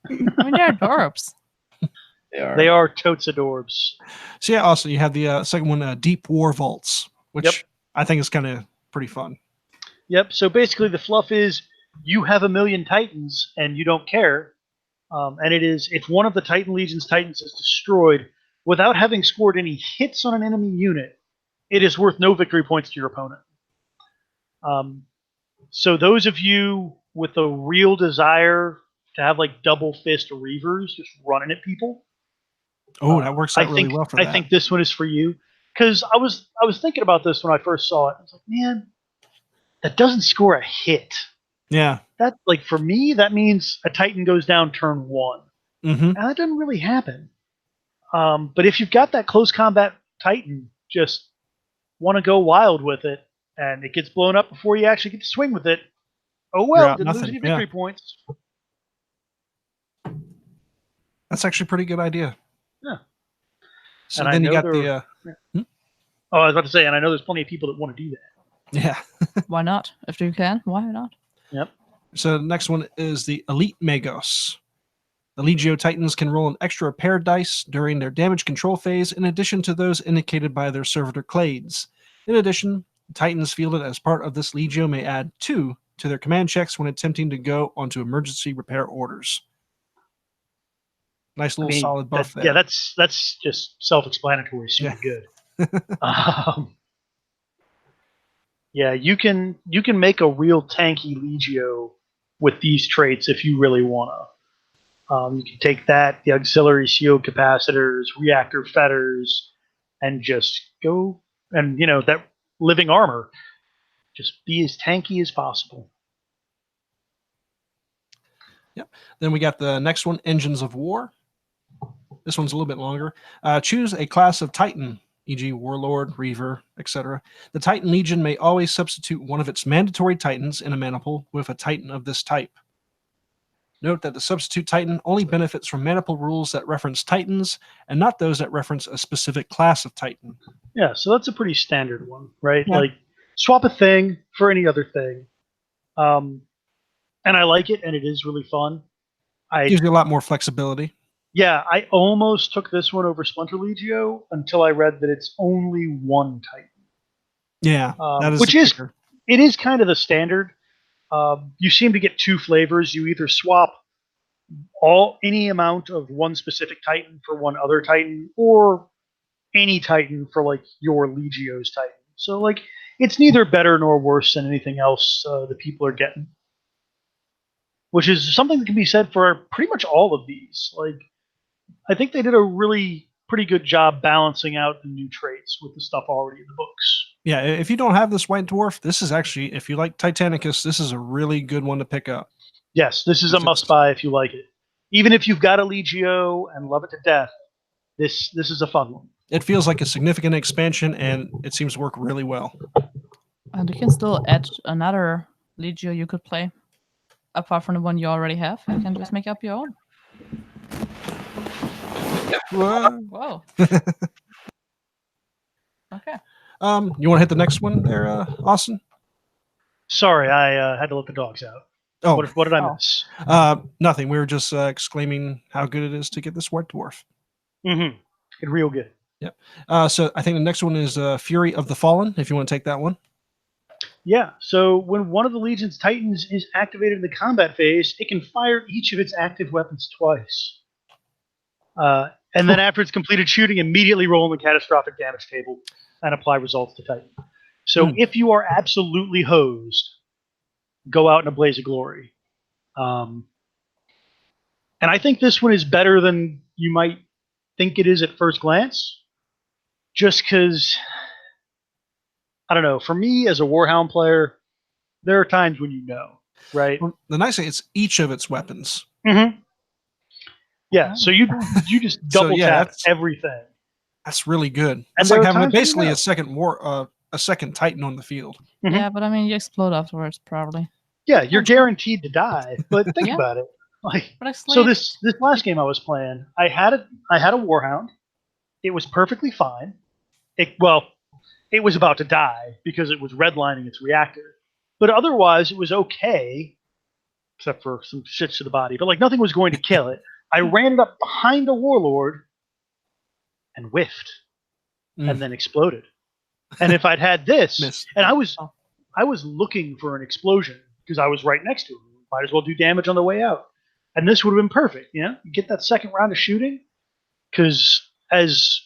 I mean, they're adorbs. They are totes adorbs. So yeah, also you have the second one, Deep War Vaults, which Yep. I think is kind of pretty fun. Yep. So basically, the fluff is you have 1,000,000 Titans and you don't care, and if one of the Titan Legion's Titans is destroyed without having scored any hits on an enemy unit, it is worth no victory points to your opponent. So those of you with a real desire to have like double fist Reavers just running at people, That works out really well for that. I think this one is for you, because I was thinking about this when I first saw it. I was like, man, that doesn't score a hit. Yeah. That, like, for me, that means a Titan goes down turn 1. Mm-hmm. And that doesn't really happen. But if you've got that close combat Titan, just want to go wild with it, and it gets blown up before you actually get to swing with it. Oh well, didn't lose any victory points. That's actually a pretty good idea. Yeah. So And then I you know got the Oh, I was about to say, and I know there's plenty of people that want to do that. yeah. Why not? If you can, why not? Yep. So the next one is the Elite Magos. The Legio Titans can roll an extra pair dice during their damage control phase in addition to those indicated by their servitor clades. In addition, Titans fielded as part of this Legio may add 2 to their command checks when attempting to go onto emergency repair orders. Nice little solid buff there. Yeah, that's just self-explanatory. Super good. Yeah, you can make a real tanky Legio with these traits if you really wanna. You can take that, the auxiliary shield capacitors, reactor fetters, and just go and that living armor. Just be as tanky as possible. Yep. Then we got the next one, Engines of War. This one's a little bit longer. Choose a class of Titan, e.g. Warlord, Reaver, etc. The Titan Legion may always substitute one of its mandatory Titans in a maniple with a Titan of this type. Note that the substitute Titan only benefits from maniple rules that reference Titans and not those that reference a specific class of Titan. Yeah, so that's a pretty standard one, right? Yeah. Like, swap a thing for any other thing. And I like it, and it is really fun. Gives you a lot more flexibility. Yeah, I almost took this one over Splinter Legio until I read that it's only one Titan. Yeah, that is which the is kicker. It is kind of the standard. You seem to get 2 flavors. You either swap any amount of one specific Titan for one other Titan, or any Titan for like your Legio's Titan. So like, it's neither better nor worse than anything else that people are getting. Which is something that can be said for pretty much all of these. Like, I think they did a really pretty good job balancing out the new traits with the stuff already in the books. Yeah, if you don't have this White Dwarf, this is actually, if you like Titanicus, this is a really good one to pick up. Yes, this is a must-buy if you like it. Even if you've got a Legio and love it to death, this is a fun one. It feels like a significant expansion, and it seems to work really well. And you can still add another Legio you could play. Apart from the one you already have, you can just make up your own. Whoa. Okay. You want to hit the next one there, Austin? Sorry, I had to let the dogs out. Oh, What did I miss? nothing. We were just exclaiming how good it is to get this White Dwarf. Mm-hmm. It's real good. Yep. So I think the next one is Fury of the Fallen, if you want to take that one. Yeah, so when one of the Legion's Titans is activated in the combat phase, it can fire each of its active weapons twice. And then after it's completed shooting, immediately roll in the catastrophic damage table and apply results to Titan. So if you are absolutely hosed, go out in a blaze of glory. And I think this one is better than you might think it is at first glance. Just because, I don't know, for me as a Warhound player, there are times when you know, right? Well, the nice thing, it's each of its weapons. Mm-hmm. Yeah, so you just double tap everything. That's really good. And It's like having times basically when a second Titan on the field. Mhm. Yeah, but I mean, you explode afterwards, probably. Yeah, you're guaranteed to die. But think Yeah. about it. Like, But so this last game I was playing, I had a Warhound. It was perfectly fine. It was about to die because it was redlining its reactor. But otherwise, it was okay, except for some shits to the body. But like, nothing was going to kill it. I ran it up behind a Warlord and whiffed, and then exploded. And if I'd had this, Missed. and I was looking for an explosion because I was right next to him. Might as well do damage on the way out. And this would have been perfect. You get that second round of shooting, because as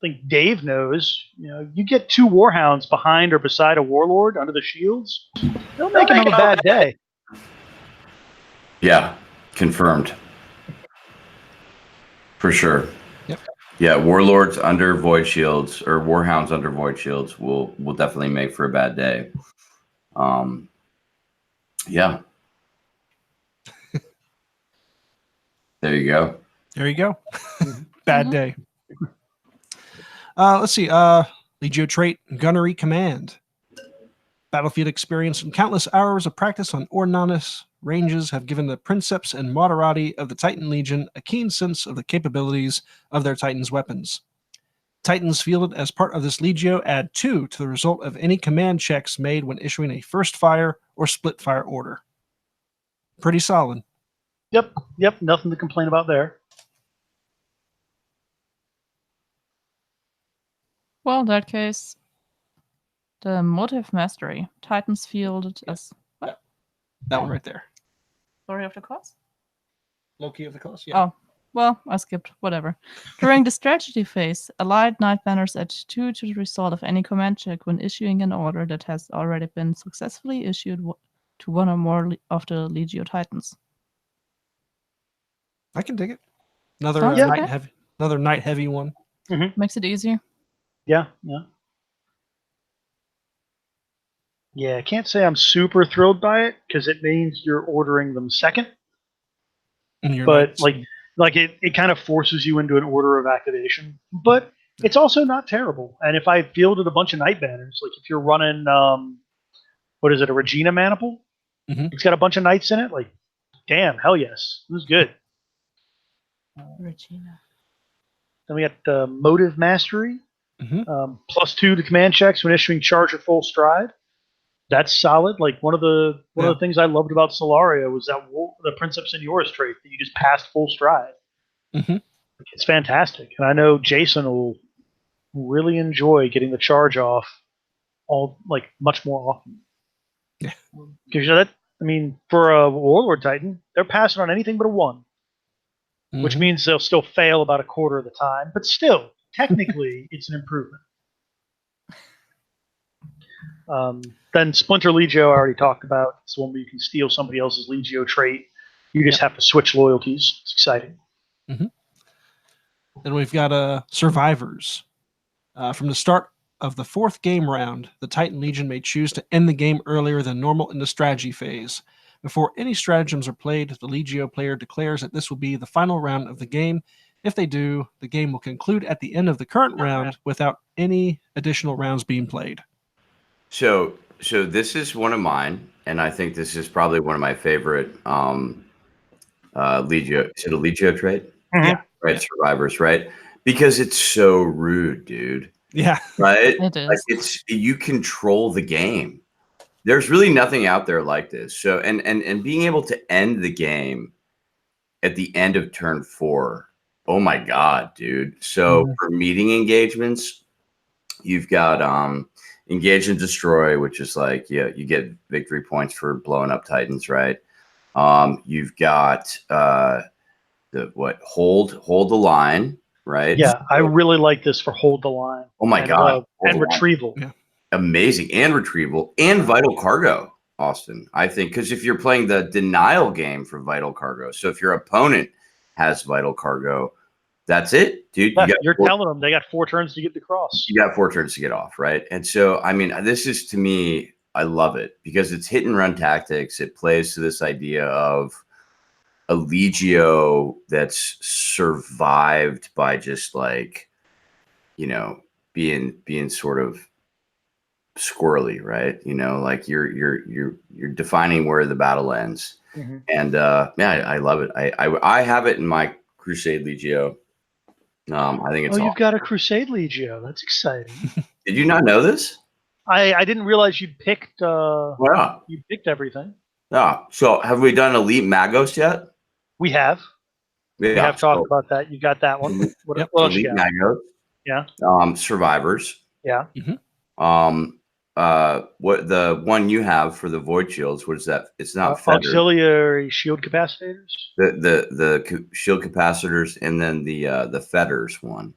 I think Dave knows, you get 2 Warhounds behind or beside a Warlord under the shields, they'll make him have a bad day. Yeah, confirmed. For sure. Yep. Yeah, Warlords under Void Shields or Warhounds under Void Shields will definitely make for a bad day. Yeah. There you go. There you go. Bad day. Let's see. Legio trait, Gunnery Command. Battlefield experience and countless hours of practice on Ornanis ranges have given the Princeps and Moderati of the Titan Legion a keen sense of the capabilities of their Titan's weapons. Titans fielded as part of this Legio add 2 to the result of any command checks made when issuing a first fire or split fire order. Pretty solid. Yep. Nothing to complain about there. Well, in that case, the motive mastery. Titans fielded as That one right there. story of the cause. Loki of the Claws. Yeah. Oh, well, I skipped. Whatever. During the strategy phase, allied knight banners add 2 to the result of any command check when issuing an order that has already been successfully issued to one or more of the Legio Titans. I can dig it. Another Sounds night okay. heavy. Another night heavy one. Makes it easier. Yeah. I can't say I'm super thrilled by it because it means you're ordering them second. And your But knights. like it kind of forces you into an order of activation. But it's also not terrible. And if I fielded a bunch of night banners, like if you're running what is it, a Regina Maniple? Mhm. It's got a bunch of knights in it. Like, damn, hell yes, it was good. Regina. Then we got Motive Mastery, Mhm. +2 to command checks when issuing charge or full stride. That's solid. Like one of the things I loved about Solaria was that the Princeps Senioris trait that you just passed full stride. Mhm. It's fantastic, and I know Jason will really enjoy getting the charge off much more often. Yeah. Because for a Warlord Titan, they're passing on anything but a 1, which Mhm. means they'll still fail about a quarter of the time, but still, technically, it's an improvement. Then Splinter Legio, I already talked about. It's the one where you can steal somebody else's Legio trait. You just have to switch loyalties. It's exciting. Then we've got survivors. From the start of the 4th game round, the Titan Legion may choose to end the game earlier than normal in the strategy phase. Before any stratagems are played, the Legio player declares that this will be the final round of the game. If they do, the game will conclude at the end of the current round without any additional rounds being played. So this is one of mine, and I think this is probably one of my favorite Legio. Is it a Legio trait? Yeah. Right, Yeah. survivors, right? Because it's so rude, dude. Yeah. Right? It is. Like you control the game. There's really nothing out there like this. So and being able to end the game at the end of turn 4. Oh my god, dude. So Mhm. for meeting engagements, you've got engage and destroy, which is like, yeah, you get victory points for blowing up Titans, right? You've got hold the line, right? Yeah, I really like this for hold the line. Oh my and, god, hold and the line. retrieval. Yeah. Amazing. And retrieval and vital cargo, Austin, I think, because if you're playing the denial game for vital cargo, so if your opponent has vital cargo, that's it, dude. Yeah, you're telling them they got 4 turns to get the cross. You got 4 turns to get off, right? And so, I mean, this is, to me, I love it because it's hit and run tactics. It plays to this idea of a Legio that's survived by just like, being sort of squirrely, right? Like you're defining where the battle ends. And I love it. I have it in my Crusade Legio. I think it's you've got a Crusade Legio. That's exciting. Did you not know this? I didn't realize you'd picked Yeah. you picked everything. Yeah. So have we done Elite Magos yet? We have. We have talked about that. You got that one. What else Elite you got? Magos. Yeah. Survivors. Yeah. What the one you have for the Void Shields? What is that? It's not Fetter. Auxiliary shield capacitors. The shield capacitors, and then the Fetters one.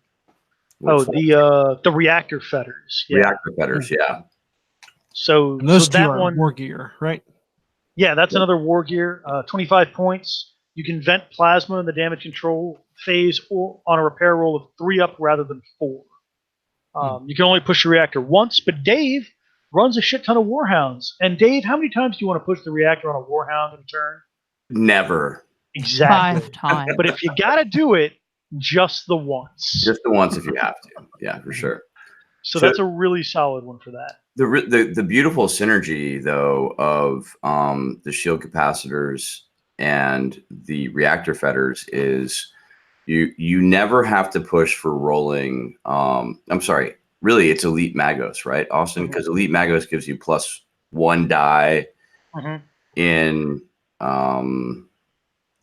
The reactor fetters. Yeah. Reactor Fetters. Yeah. So And those two that are one, war gear, right? Yeah, that's another war gear. 25 points. You can vent plasma in the damage control phase or on a repair roll of 3 up rather than 4. You can only push the reactor once, but Dave runs a shit ton of Warhounds. And Dave, how many times do you want to push the reactor on a Warhound in a turn? Never. Exactly. 5 times. But if you got to do it, just the once. Just the once if you have to. Yeah, for sure. So that's a really solid one for that. The beautiful synergy though of the shield capacitors and the reactor fetters is you never have to push for rolling. I'm sorry, really it's Elite Magos, right, Austin? Because Elite Magos gives you +1 die in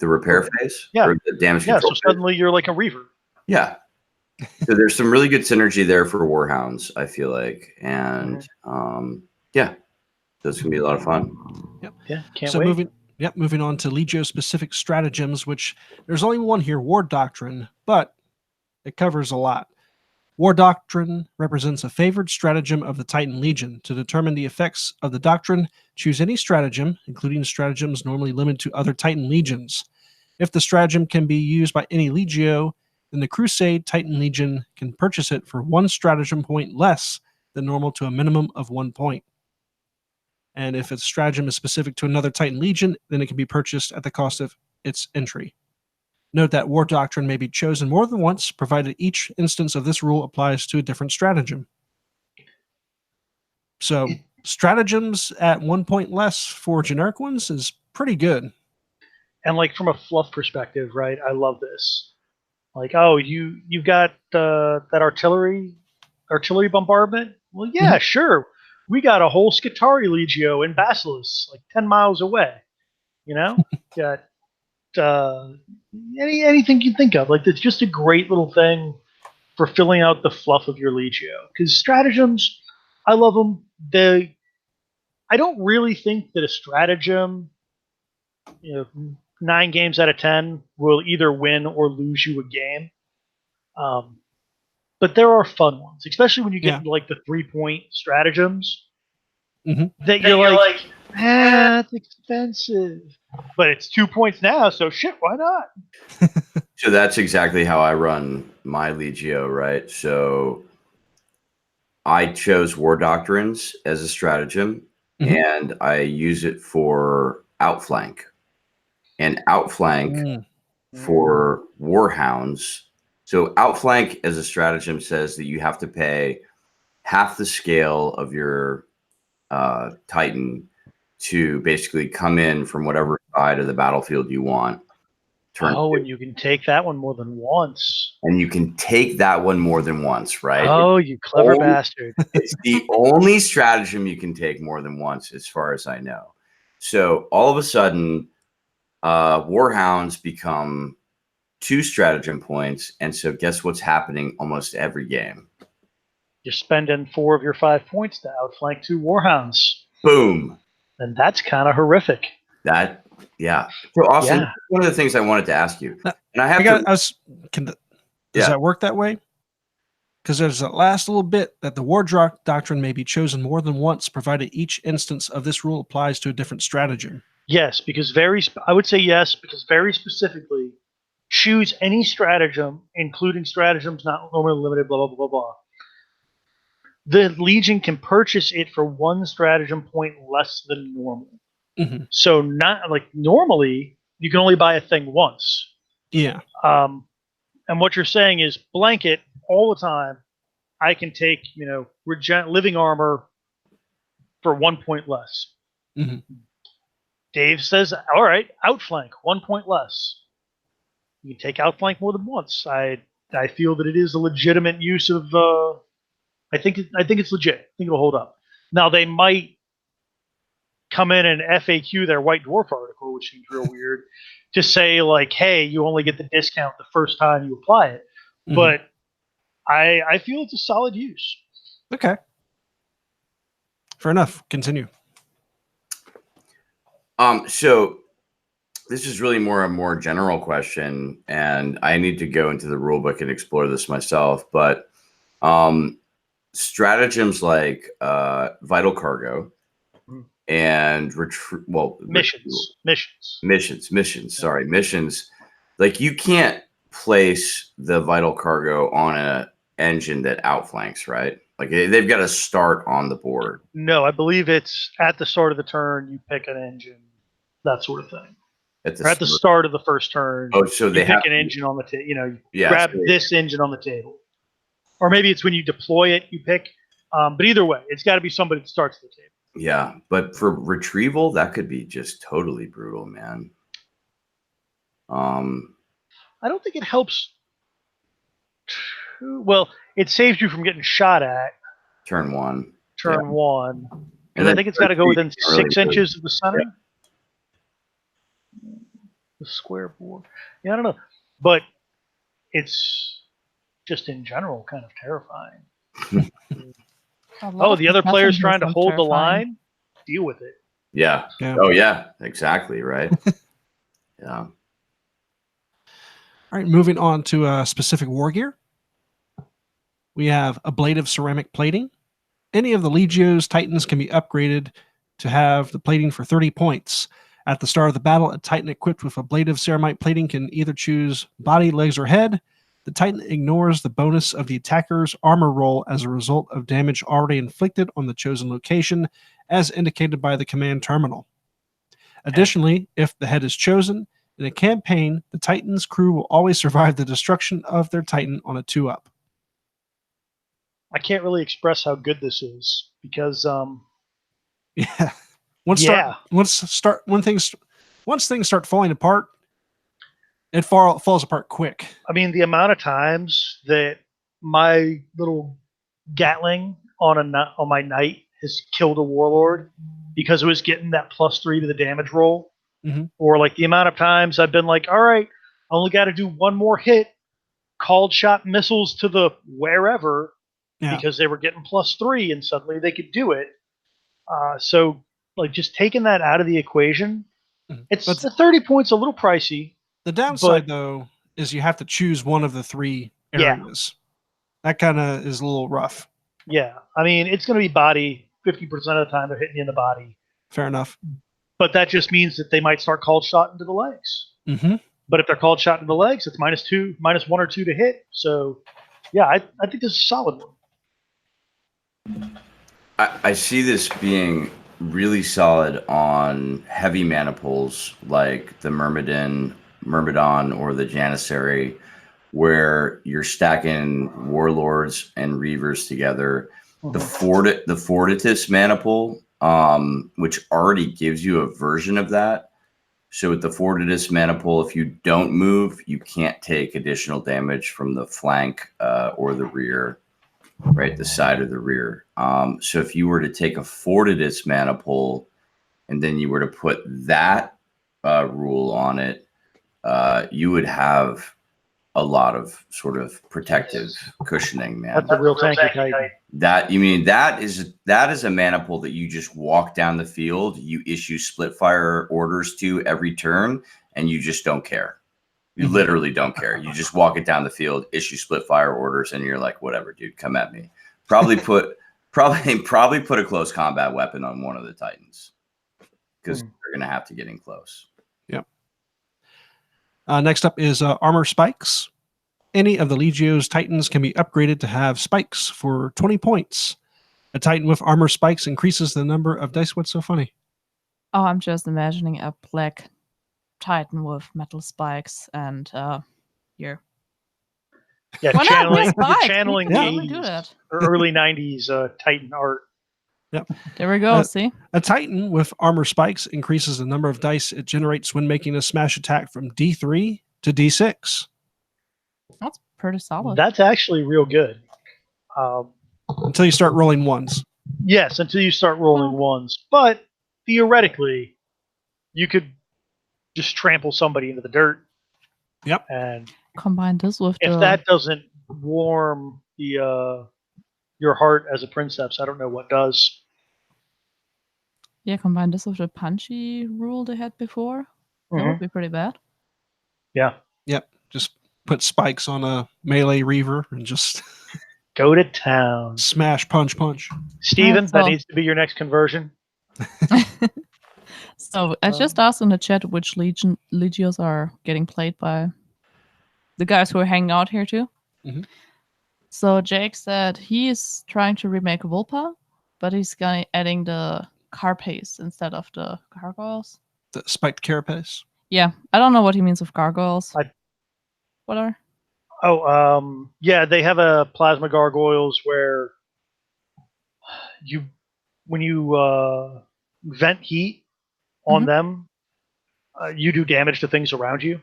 the repair phase, Yeah. or the damage Yeah, control so phase. suddenly you're like a Reaver. Yeah. So there's some really good synergy there for Warhounds, I feel like, and yeah, so it's gonna be a lot of fun. Yeah, can't So wait. moving on to Legio specific stratagems, which there's only one here, War Doctrine, but it covers a lot. War Doctrine represents a favored stratagem of the Titan Legion. To determine the effects of the doctrine, choose any stratagem, including stratagems normally limited to other Titan Legions. If the stratagem can be used by any Legio, then the Crusade Titan Legion can purchase it for 1 stratagem point less than normal to a minimum of 1 point. And if its stratagem is specific to another Titan Legion, then it can be purchased at the cost of its entry. Note that War Doctrine may be chosen more than once, provided each instance of this rule applies to a different stratagem. So, stratagems at 1 point less for generic ones is pretty good. And like from a fluff perspective, right? I love this. Like, oh, you've got that artillery bombardment. Well, yeah, sure. We got a whole Scutari Legio in Basilisk, like 10 miles away. You know, got anything you think of. Like, it's just a great little thing for filling out the fluff of your Legio. Because stratagems, I love them. I don't really think that a stratagem, 9 games out of 10 will either win or lose you a game. But there are fun ones, especially when you get into like the 3-point stratagems. That you're like, that's expensive, but it's 2 points now, so shit, why not? So that's exactly how I run my Legio, right? So I chose War Doctrines as a stratagem, and I use it for outflank. And outflank for Warhounds. So outflank as a stratagem says that you have to pay half the scale of your Titan to basically come in from whatever side of the battlefield you want. And you can take that one more than once. And you can take that one more than once, right? Oh, you clever bastard. It's the only stratagem you can take more than once, as far as I know. So all of a sudden, Warhounds become 2 stratagem points, and so guess what's happening almost every game? You're spending 4 of your 5 points to outflank 2 Warhounds. Boom. And that's kind of horrific. Yeah. So Austin, one of the things I wanted to ask you, and I have does that work that way? Because there's that last little bit that the War Doctrine may be chosen more than once, provided each instance of this rule applies to a different stratagem. Yes, because I would say yes, because very specifically, choose any stratagem, including stratagems not normally limited, blah, blah, blah, blah. The Legion can purchase it for 1 stratagem point less than normal. So not like normally you can only buy a thing once. Yeah. And what you're saying is blanket all the time. I can take living armor for 1 point less. Dave says, all right, outflank 1 point less. You can take outflank more than once. I feel that it is a legitimate use of. I think it's legit. I think it'll hold up. Now they might come in and FAQ their White Dwarf article, which seems real weird, to say like, hey, you only get the discount the first time you apply it. But I feel it's a solid use. Okay. Fair enough. Continue. So this is really a more general question, and I need to go into the rulebook and explore this myself. But stratagems like vital cargo and missions. Like you can't place the vital cargo on an engine that outflanks, right? Like they've got to start on the board. No, I believe it's at the start of the turn. You pick an engine, that sort of thing. At the start of the first turn. Oh, so they pick an engine on the table. Grab this engine on the table, or maybe it's when you deploy it, you pick. But either way, it's got to be somebody that starts the table. Yeah, but for retrieval, that could be just totally brutal, man. I don't think it helps. Well, it saves you from getting shot at. Turn one. And I think it's got to go within 6 inches of the center. The square board. Yeah, I don't know, but it's just in general kind of terrifying. A lot Oh, of the other discussion player's here trying to sounds hold the terrifying. line. Deal with it. Yeah. Yeah. Oh yeah, exactly. Right. Yeah. All right, moving on to specific war gear. We have ablative ceramic plating. Any of the Legio's Titans can be upgraded to have the plating for 30 points. At the start of the battle, a Titan equipped with ablative ceramic plating can either choose body, legs, or head. The Titan ignores the bonus of the attacker's armor roll as a result of damage already inflicted on the chosen location, as indicated by the command terminal. Additionally, if the head is chosen, in a campaign, the Titan's crew will always survive the destruction of their Titan on a 2-up. I can't really express how good this is because Yeah. Once things start falling apart, it falls apart quick. I mean, the amount of times that my little Gatling on my knight has killed a warlord because it was getting that +3 to the damage roll, or like the amount of times I've been like, all right, I only got to do one more hit, called shot missiles to the wherever because they were getting +3 and suddenly they could do it. So like just taking that out of the equation, it's But the 30 points a little pricey. the downside, though, is you have to choose one of the 3 areas. That kind of is a little rough. Yeah, I mean, it's going to be body 50% of the time they're hitting you in the body. Fair enough. But that just means that they might start called shot into the legs. Mm-hmm. But if they're called shot into the legs, it's -2, -1 or 2 to hit. So, yeah, I think this is a solid one. I see this being really solid on heavy maniples like the Myrmidon, or the Janissary, where you're stacking warlords and reavers together. The Fortitude maniple, which already gives you a version of that. So with the Fortitude maniple, if you don't move, you can't take additional damage from the flank or the rear, right? The side or the rear. So if you were to take a Fortitude maniple and then you were to put that rule on it, you would have a lot of sort of protective cushioning, man. That's a real tanky Titan. That is a maniple that you just walk down the field, you issue split fire orders to every turn, and you just don't care. You literally don't care. You just walk it down the field, issue split fire orders, and you're like, whatever, dude, come at me. Probably put a close combat weapon on one of the Titans because they're gonna have to get in close. Yep. Next up is armor spikes. Any of the Legio's Titans can be upgraded to have spikes for 20 points. A Titan with armor spikes increases the number of dice. What's so funny? Oh, I'm just imagining a black Titan with metal spikes and here. Yeah, Why not? We're spikes. channeling We the can totally do 80s that. or early 90s Titan art. Yep. There we go. See? A Titan with armor spikes increases the number of dice it generates when making a smash attack from D3 to D6. That's pretty solid. That's actually real good. Until you start rolling ones. Yes, until you start rolling ones. But theoretically, you could just trample somebody into the dirt. Yep. And combine this with if that doesn't warm the your heart as a princeps, I don't know what does. Yeah, combine this with the punchy rule they had before. That would be pretty bad. Yeah. Yep. Just put spikes on a melee reaver and just go to town. Smash, punch. Steven, that needs to be your next conversion. So I just asked in the chat which legios are getting played by the guys who are hanging out here too. Mm-hmm. So Jake said he is trying to remake Vulpa, but he's adding the carapace instead of the gargoyles. The spiked carapace? Yeah. I don't know what he means with gargoyles. What are? Oh, yeah, they have a plasma gargoyles where when you vent heat on them, you do damage to things around you.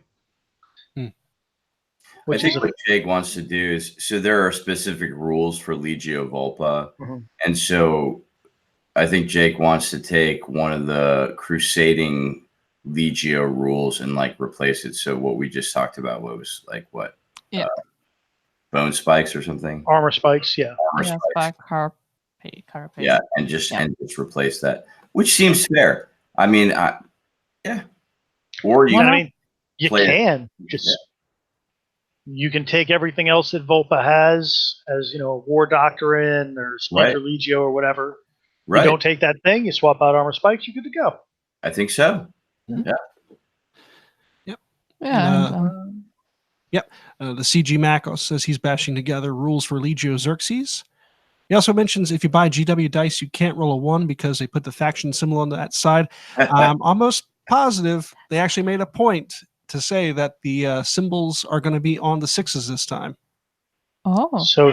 I think what Jake wants to do is, so there are specific rules for Legio Vulpa, and so I think Jake wants to take one of the crusading Legio rules and like replace it. So what we just talked about was like what? Yeah. Bone spikes or something. Armor spikes, yeah. Armor Yeah, spikes. Carapace. Yeah, and just Yeah. and just replace that, which seems fair. I mean, yeah. Or you I One mean, you play it. can just you can take everything else that Volpa has as War Doctrine or Splinter Legio or whatever. right? You don't take that thing, you swap out armor spikes, you're good to go. I think so. Yeah. The CG Mac also says he's bashing together rules for Legio Xerxes. He also mentions if you buy GW dice, you can't roll a 1 because they put the faction symbol on that side. I'm almost positive they actually made a point to say that the symbols are going to be on the 6s this time. Oh.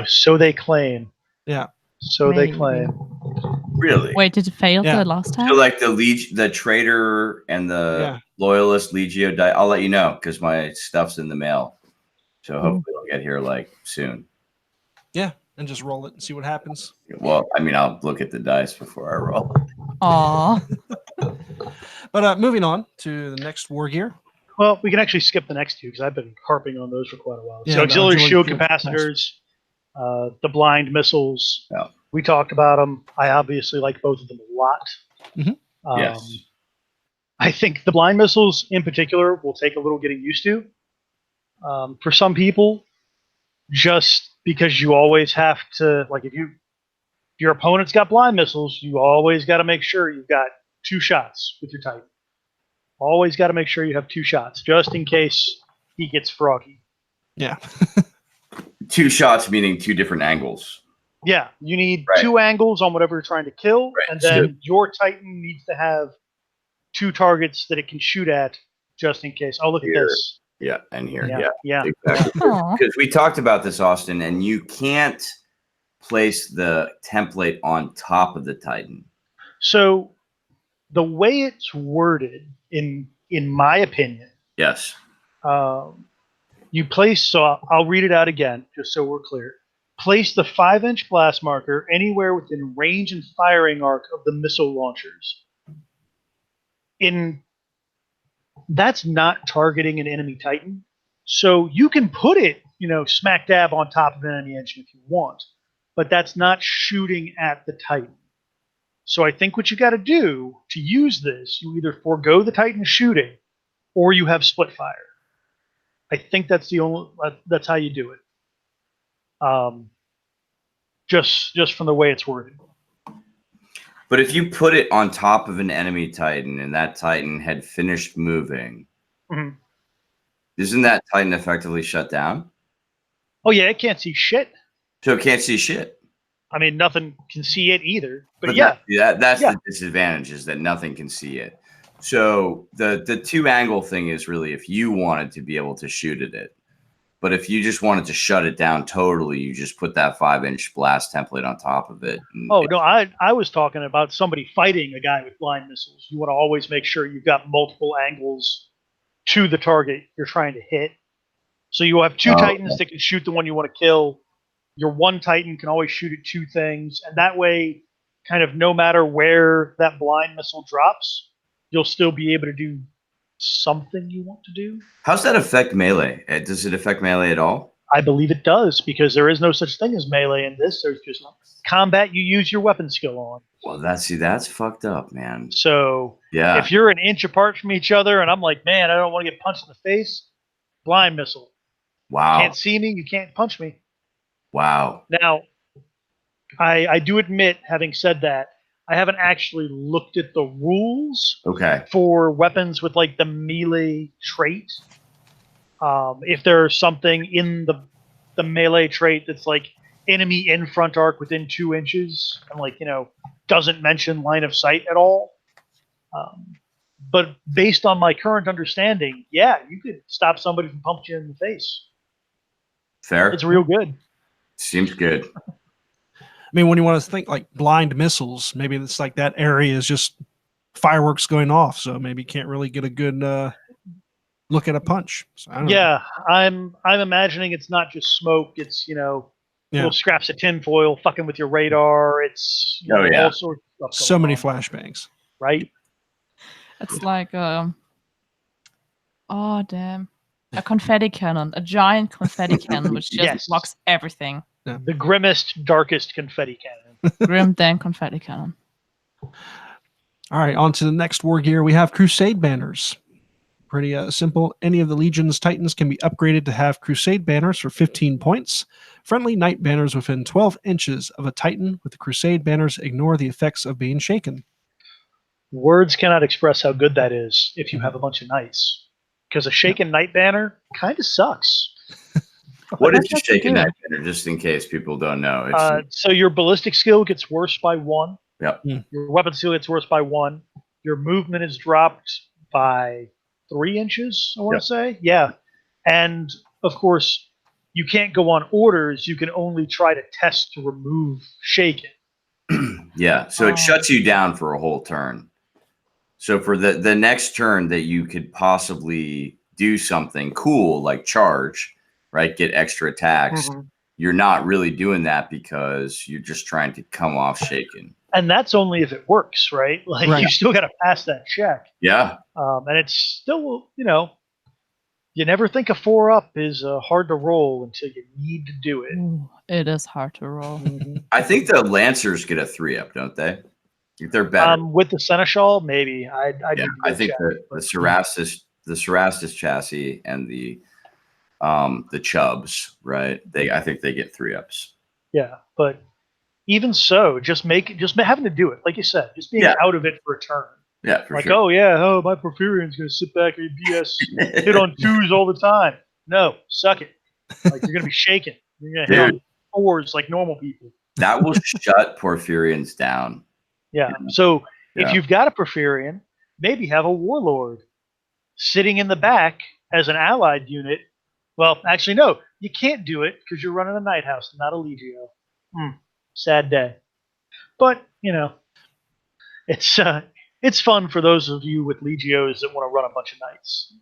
So they claim. Yeah. So they Maybe. claim. Really? Wait, did it fail Yeah. the last time? So like the traitor and the loyalist Legio die. I'll let you know because my stuff's in the mail. So hopefully it'll get here like soon. Yeah, and just roll it and see what happens. Well, I mean, I'll look at the dice before I roll. Aw. But moving on to the next war gear. Well, we can actually skip the next two because I've been harping on those for quite a while. Yeah, So the auxiliary auxiliary shield shield capacitors, the blind missiles. Yeah. We talked about them. I obviously like both of them a lot. Mhm. Yes. I think the blind missiles in particular will take a little getting used to. For some people, just because you always have to, like, if your opponent's got blind missiles, you always got to make sure you've got 2 shots with your Titan. Always got to make sure you have 2 shots, just in case he gets froggy. Yeah. 2 shots meaning 2 different angles. Yeah, you need Right. 2 angles on whatever you're trying to kill, Right. and then your Titan needs to have 2 targets that it can shoot at, just in case. Oh, look at Here. this. Yeah, and here. Yeah, Yeah, yeah. exactly. Aw. Because we talked about this, Austin, and you can't place the template on top of the Titan. So the way it's worded, in my opinion, Yes. you place. So I'll read it out again, just so we're clear. Place the 5-inch blast marker anywhere within range and firing arc of the missile launchers. That's not targeting an enemy Titan. So you can put it, smack dab on top of an enemy engine if you want, but that's not shooting at the Titan. So I think what you got to do to use this, you either forego the Titan shooting, or you have split fire. I think that's that's how you do it. Just from the way it's worded. But if you put it on top of an enemy Titan and that Titan had finished moving, Mhm. isn't that Titan effectively shut down? Oh yeah, it can't see shit. So it can't see shit. I mean, nothing can see it either. But yeah, that's Yeah. the disadvantage, is that nothing can see it. So the 2 angle thing is really if you wanted to be able to shoot at it. But if you just wanted to shut it down totally, you just put that 5-inch blast template on top of it. Oh no, I was talking about somebody fighting a guy with blind missiles. You want to always make sure you've got multiple angles to the target you're trying to hit. So you have 2 Titans that can shoot the one you want to kill. Your 1 Titan can always shoot at 2 things, and that way, kind of no matter where that blind missile drops, you'll still be able to do something you want to do. How's that affect melee? Does it affect melee at all? I believe it does, because there is no such thing as melee in this. There's just combat you use your weapon skill on. Well, that's fucked up, man. So Yeah. if you're an inch apart from each other and I'm like, man, I don't want to get punched in the face, blind missile. Wow. Can't see me, you can't punch me. Wow. Now, I do admit, having said that, I haven't actually looked at the rules Okay. for weapons with like the melee trait. If there's something in the melee trait that's like enemy in front arc within 2 inches and like doesn't mention line of sight at all. But based on my current understanding, yeah, you could stop somebody from punching you in the face. Fair. It's real good. Seems good. I mean, when you want to think like blind missiles, maybe it's like that area is just fireworks going off, so maybe you can't really get a good look at a punch. So I don't know. Yeah, I'm imagining it's not just smoke. It's little scraps of tinfoil fucking with your radar. It's Oh, yeah. all sorts of stuff. So going many on, flashbangs. right? It's like Oh, damn. A confetti cannon. A giant confetti cannon, which just Yes. blocks everything. The grimmest, darkest confetti cannon. Grim Dan confetti cannon. All right, on to the next war gear. We have Crusade banners. Pretty simple. Any of the Legion's Titans can be upgraded to have Crusade banners for 15 points. Friendly Knight banners within 12 inches of a Titan with the Crusade banners ignore the effects of being shaken. Words cannot express how good that is if you have a bunch of knights. Because a shaken knight banner kind of sucks. What is That's a what they shaken do. knight banner? Just in case people don't know. It's, So your ballistic skill gets worse by 1. Yep. Your weapon skill gets worse by 1. Your movement is dropped by 3 inches, I want Yep. to say. Yeah. And, of course, you can't go on orders. You can only try to test to remove shaken. yeah. So Oh. it shuts you down for a whole turn. So for the next turn that you could possibly do something cool like charge, right? Get extra attacks. You're not really doing that because you're just trying to come off shaken. And that's only if it works, right? Like, Right. you still got to pass that check. Yeah. And it's still, you never think a 4-up is hard to roll until you need to do it. Ooh, it is hard to roll. I think the Lancers get a 3-up, don't they? They're better. With the Seneschal, maybe. I think the Cerastus chassis and the Chubbs, right? I think they get 3-ups. Yeah, but even so, just having to do it, like you said, just being Yeah. out of it for a turn. Yeah, for Like, sure. my Porphyrian's gonna sit back and BS hit on 2s all the time. No, suck it. Like, you're gonna be shaking. You're gonna hit on 4s like normal people. That will shut Porphyrians down. Yeah. So Yeah. if you've got a Porphyrian, maybe have a Warlord sitting in the back as an allied unit. Well, actually, no, you can't do it because you're running a Night House, not a Legio. Sad day. But it's fun for those of you with Legios that want to run a bunch of Knights.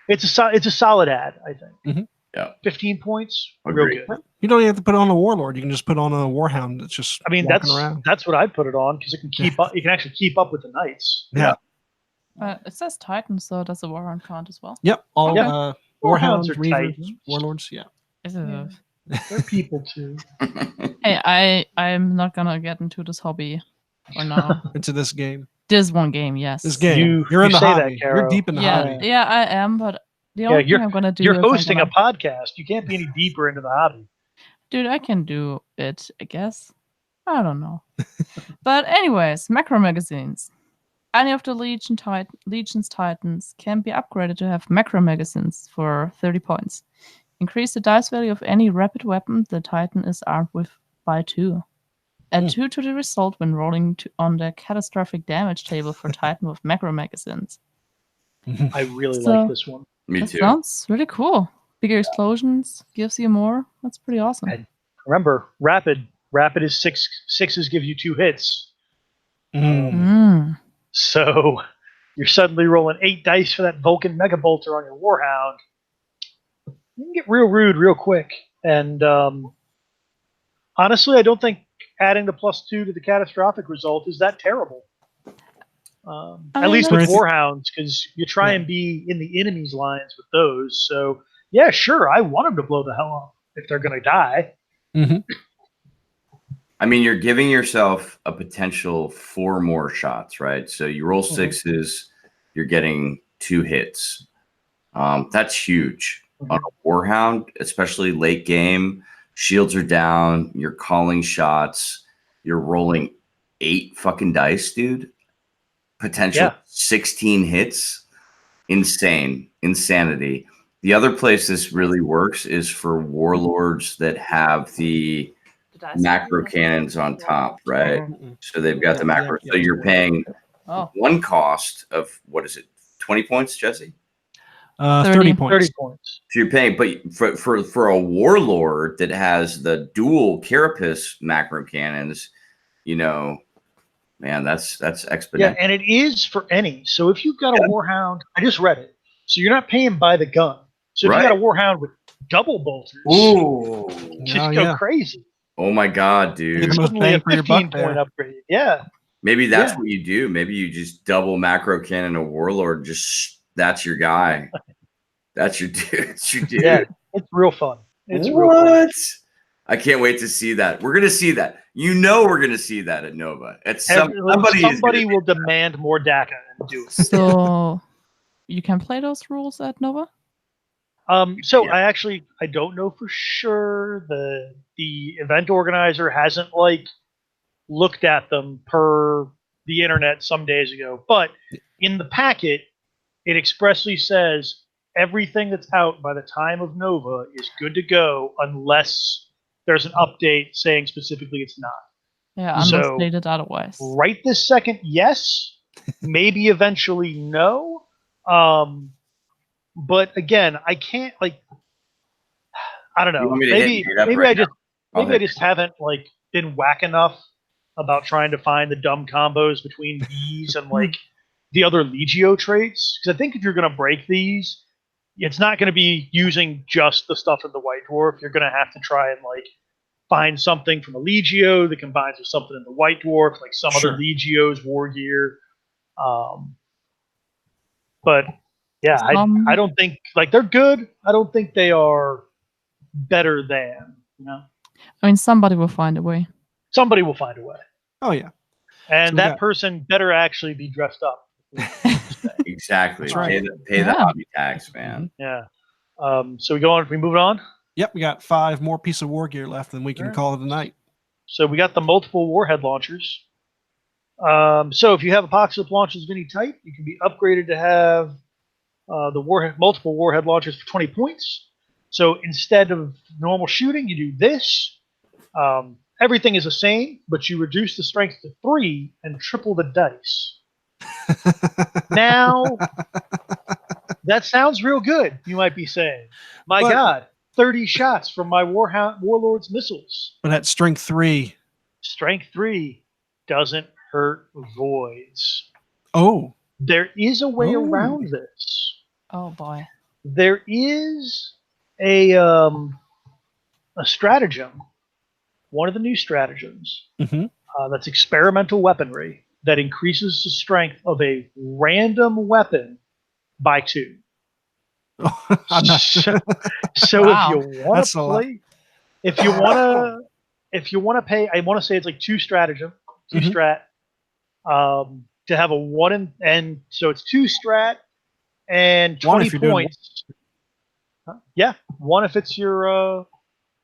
It's a solid ad, I think. Mhm. Yeah. 15 points, Agreed. real good. You don't even have to put on a Warlord. You can just put on a Warhound that's just I mean, walking around. that's what I put it on because it can keep up. You can actually keep up with the Knights. Yeah. It says Titan, so does the Warhound count as well? Yep. All Okay. Warhounds, Warhounds are Reavers, Titans. Warlords. Yeah. Yeah. They're people too. Hey, I'm not gonna get into this hobby for now. Into this game. This one game, yes. This game. You're in you the say that, hobby. Caro. You're deep in the Yeah, hobby. yeah, I am, but the only thing you're- I'm gonna do You're is I'm hosting gonna- a podcast. You can't be any deeper into the hobby. Dude, I can do it, I guess. I don't know. But anyways, macro magazines. Any of the Legion's Titans can be upgraded to have macro magazines for 30 points. Increase the dice value of any rapid weapon the Titan is armed with by 2. Add 2 to the result when rolling on the catastrophic damage table for Titan with macro magazines. I really So- like this one. Me That too. sounds really cool. Bigger explosions gives you more. That's pretty awesome. And- Remember, rapid is 6s give you 2 hits. So you're suddenly rolling 8 dice for that Vulcan Mega Bolter on your Warhound. You can get real rude real quick. And honestly, I don't think adding the +2 to the catastrophic result is that terrible. At least with that's- Warhounds, because you try and be in the enemy's lines with those. So, yeah, sure, I want them to blow the hell up if they're going to die. I mean, you're giving yourself a potential 4 more shots, right? So you roll 6s, you're getting 2 hits. That's huge. On a Warhound, especially late game, shields are down, you're calling shots, you're rolling 8 fucking dice, dude. Potential Yeah. 16 hits. Insanity. The other place this really works is for Warlords that have the macro cannons on top, right? So they've got the macro. So you're paying Oh, 1 cost of, what is it, 20 points, Jesse? 30 30 points. 30 points. So you're paying, but for a Warlord that has the dual Carapace macro cannons, man, that's exponential. Yeah, and it is for any. So if you've got a Warhound, I just read it. So you're not paying by the gun. So if you got a Warhound with double bolters, Ooh. just Oh, go yeah. crazy. Oh my God, Get dude. the most Suddenly a bang for your buck 15-point there. upgrade. Yeah. Maybe that's Yeah. what you do. Maybe you just double macro cannon a Warlord. that's your guy. That's your dude. It's your dude. Yeah, it's real fun. It's real fun. What? I can't wait to see that. We're gonna see that. You know, we're gonna see that at Nova. At Somebody will demand more DACA and do it. So you can play those rules at Nova? So Yeah. I don't know for sure. The event organizer hasn't like looked at them per the internet some days ago, but in the packet, it expressly says everything that's out by the time of Nova is good to go unless there's an update saying specifically it's not. Yeah, unless So- stated otherwise. Right this second, yes. Maybe eventually, no. But again, I can't like. I don't You know. want me to hit Maybe it up maybe right I just I'll maybe I hit just haven't like been whack enough about trying to find the dumb combos between these and like the other Legio traits. Because I think if you're gonna break these, it's not gonna be using just the stuff in the White Dwarf. You're gonna have to try and like find something from a Legio that combines with something in the White Dwarf, like some Sure. other Legio's war gear. But yeah, I don't think like they're good. I don't think they are better than, you know. I mean, somebody will find a way. Somebody will find a way. Oh yeah. And So we that got- person better actually be dressed up. Exactly. That's right. Pay the Yeah. hobby tax, man. Yeah. So we move on. Yep, we got 5 more pieces of war gear left, and we can Alright. call it a night. So we got the multiple warhead launchers. So if you have Apocalypse launchers of any type, you can be upgraded to have the multiple warhead launchers for 20 points. So instead of normal shooting, you do this. Everything is the same, but you reduce the strength to 3 and triple the dice. Now, that sounds real good, you might be saying. My But- God, 30 shots from my Warlord's missiles. But at strength 3, Strength 3 doesn't hurt voids. oh, There is a way Oh. around this. Oh boy. There is a stratagem, one of the new stratagems, hmm that's experimental weaponry that increases the strength of a random weapon by 2. I'm not sure. So Wow. if you want That's to a lot. play, if you want to pay, I want to say it's like 2 stratagem, 2 Mhm. strat, to have a 1 and so it's 2 strat and 1 20 if you're doing points. Yeah, 1 if it's your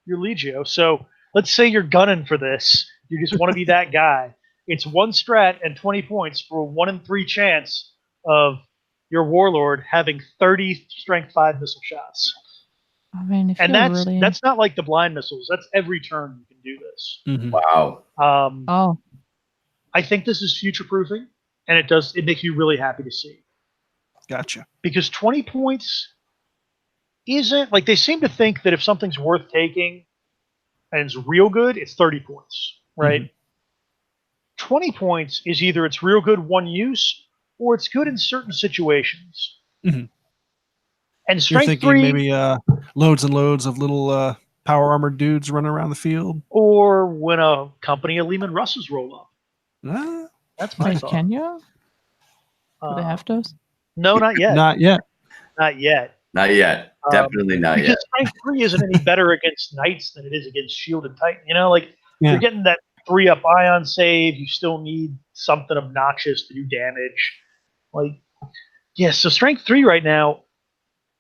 Legio. So let's say you're gunning for this. You just want to be that guy. It's 1 strat and 20 points for a 1 in 3 chance of your Warlord having 30 strength 5 missile shots. I mean, if And you're that's really... that's not like the blind missiles. That's every turn you can do this. Mhm. Wow. Oh, I think this is future proofing, and it makes you really happy to see. Gotcha. Because 20 points isn't like they seem to think that if something's worth taking and it's real good, it's 30 points, right? 20 points is either it's real good one use or it's good in certain situations. Mhm. And You're strength thinking 3 maybe loads and loads of little power armored dudes running around the field. or when a company of Lehman Russes roll up. Ah, That's my wait, thought. can you? Do they Uh, have those? No, not yet. Not yet. Not yet. Not yet. Definitely not Because yet. strength 3 isn't any better against knights than it is against shield and titan. You know, like Yeah. you're getting that 3-up ion save. You still need something obnoxious to do damage. Like, yeah, so strength 3 right now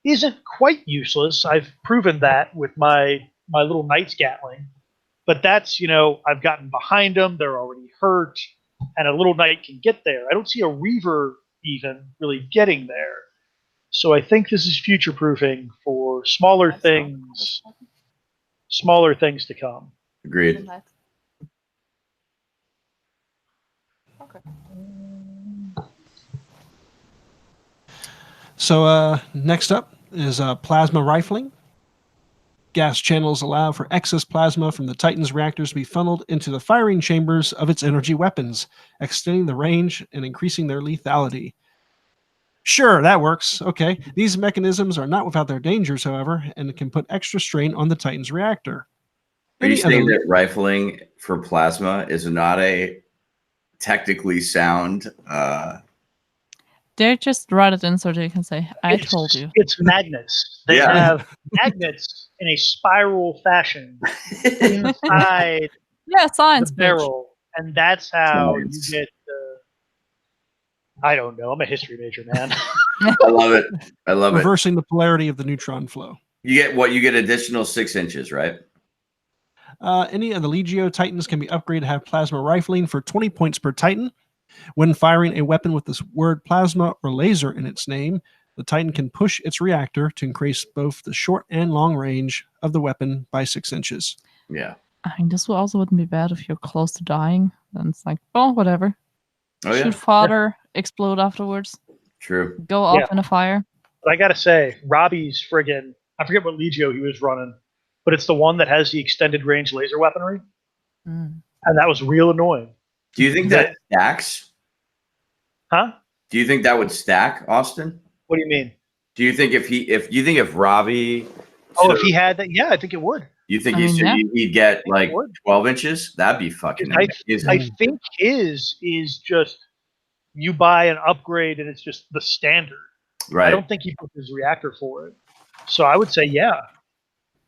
isn't quite useless. I've proven that with my little knight's gatling. But that's, I've gotten behind them. They're already hurt. And a little knight can get there. I don't see a reaver even really getting there. So I think this is future proofing for smaller things to come. Agreed. So next up is plasma rifling. Gas channels allow for excess plasma from the Titan's reactors to be funneled into the firing chambers of its energy weapons, extending the range and increasing their lethality. Sure, that works. Okay. These mechanisms are not without their dangers, however, and can put extra strain on the Titan's reactor. Are you Any other saying that rifling for plasma is not a technically sound They just write it in so they can say, "I It's- told you." It's magnets. They Yeah. have magnets in a spiral fashion inside Yeah, science, the bitch. barrel, and that's how Science. you get the. I don't know. I'm a history major, man. I love it. I love it. Reversing the polarity of the neutron flow. You get what? You get additional 6 inches, right? Any of the Legio Titans can be upgraded to have plasma rifling for 20 points per Titan. When firing a weapon with this word plasma or laser in its name, the Titan can push its reactor to increase both the short and long range of the weapon by 6 inches. Yeah. I mean, this also wouldn't be bad if you're close to dying. Then it's like, oh, whatever. Oh yeah. Shoot fodder, explode afterwards, True. go off Yeah. in a fire. But I gotta say, Robbie's friggin' I forget what Legio he was running, but it's the one that has the extended range laser weaponry, Mm. and that was real annoying. Do you think that stacks? Huh? Do you think that would stack, Austin? What do you mean? Do you think if Robbie? Oh, if he had that, yeah, I think it would. You think I mean, yeah. he'd get like would. 12 inches? That'd be fucking I amazing. think his is just you buy an upgrade and it's just the standard. Right. I don't think he put his reactor for it. So I would say, yeah.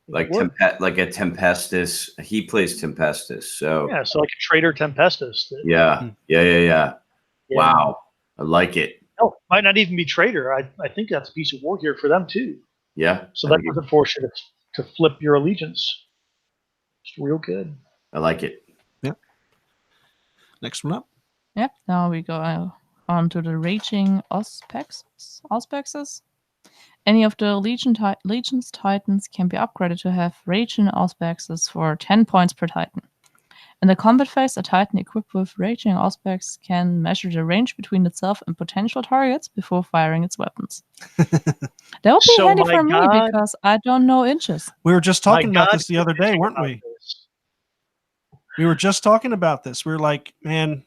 Like It would. like a Tempestus. He plays Tempestus. So Yeah, so like a Trader Tempestus. yeah. Yeah. Wow. I like it. No, might not even be Trader. I think that's a piece of war gear for them too. Yeah. So I that think it- doesn't force you to flip your allegiance. It's real good. I like it. Next one up. Yep. Now we go on to the Raging Auspexes. Any of the Legion's Titans can be upgraded to have Raging Auspexes for 10 points per Titan. In the combat phase, a Titan equipped with Raging Auspex can measure the range between itself and potential targets before firing its weapons. That would be So handy my for me God- because I don't know inches. We were just My talking about God, this the other day, weren't about we? this. We were just talking about this. We were like, man,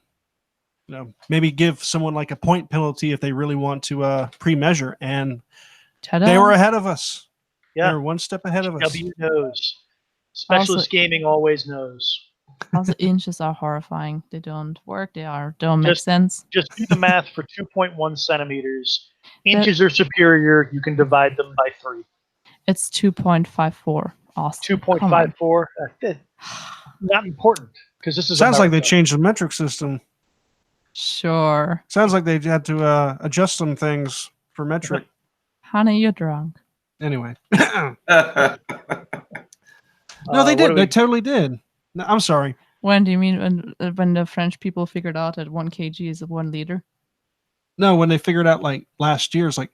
maybe give someone like a point penalty if they really want to pre-measure, and Ta-da. they were ahead of us. Yeah. They were one step ahead of us. W knows. Specialist gaming always knows. Also, inches are horrifying. They don't work. Don't make Just- sense. Just do the math for 2.1 centimeters. Inches are superior. You can divide them by 3. It's 2.54. Austin. Come on. 2.54. Not important because this is Sounds like they America. changed the metric system. Sure. Sounds like they had to adjust some things for metric. Honey, you're drunk. Anyway, no, they what did. do They we- totally did. No, I'm sorry. When do you mean when the French people figured out that 1 kg is 1 liter? No, when they figured out like last year, it's like,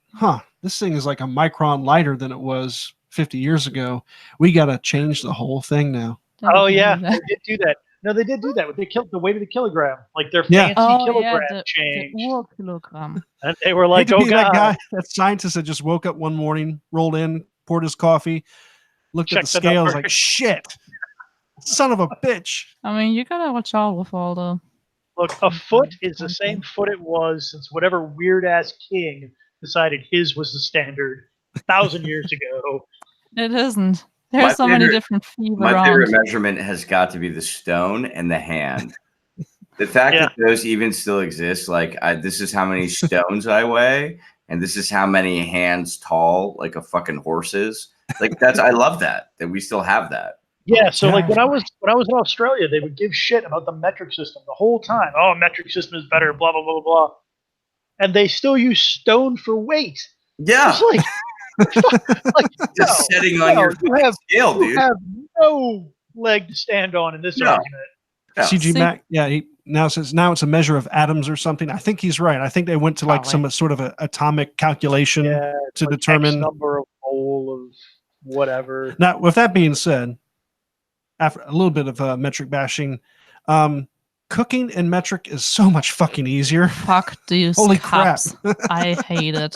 this thing is like a micron lighter than it was 50 years ago. We got to change the whole thing now. Oh yeah, That- they did do that. No, they did do that. They killed the weight of the kilogram, like their Yeah. fancy Oh, kilogram yeah, the change, Urkilogramm. and they were like, Hate to "Oh be that god, guy, that scientist that just woke up one morning, rolled in, poured his coffee, looked at Checked the the scales, number. like, shit, son of a bitch. I mean, you gotta watch out with all the. look, a foot is the same foot it was since whatever weird ass king decided his was the standard 1,000 years ago." It isn't. There's My so many favorite- different feet My around. favorite measurement has got to be the stone and the hand. The fact that those even still exist, like this is how many stones I weigh, and this is how many hands tall, like a fucking horse is. Like I love that we still have that. Yeah, so like Yeah. when I was in Australia, they would give shit about the metric system the whole time. Oh, metric system is better, blah blah blah blah blah, and they still use stone for weight. Yeah, It's like, just no, setting on no, your you have scale, you dude. have no leg to stand on in this No. argument. Yeah. CG See- Mac, yeah, he now says now it's a measure of atoms or something. I think he's right. I think they went to like Probably. some sort of a atomic calculation Yeah, to like X determine. number of mole of whatever. Now, with that being said, after a little bit of metric bashing, cooking in metric is so much fucking easier. Fuck these Holy crap. cups. I hate it.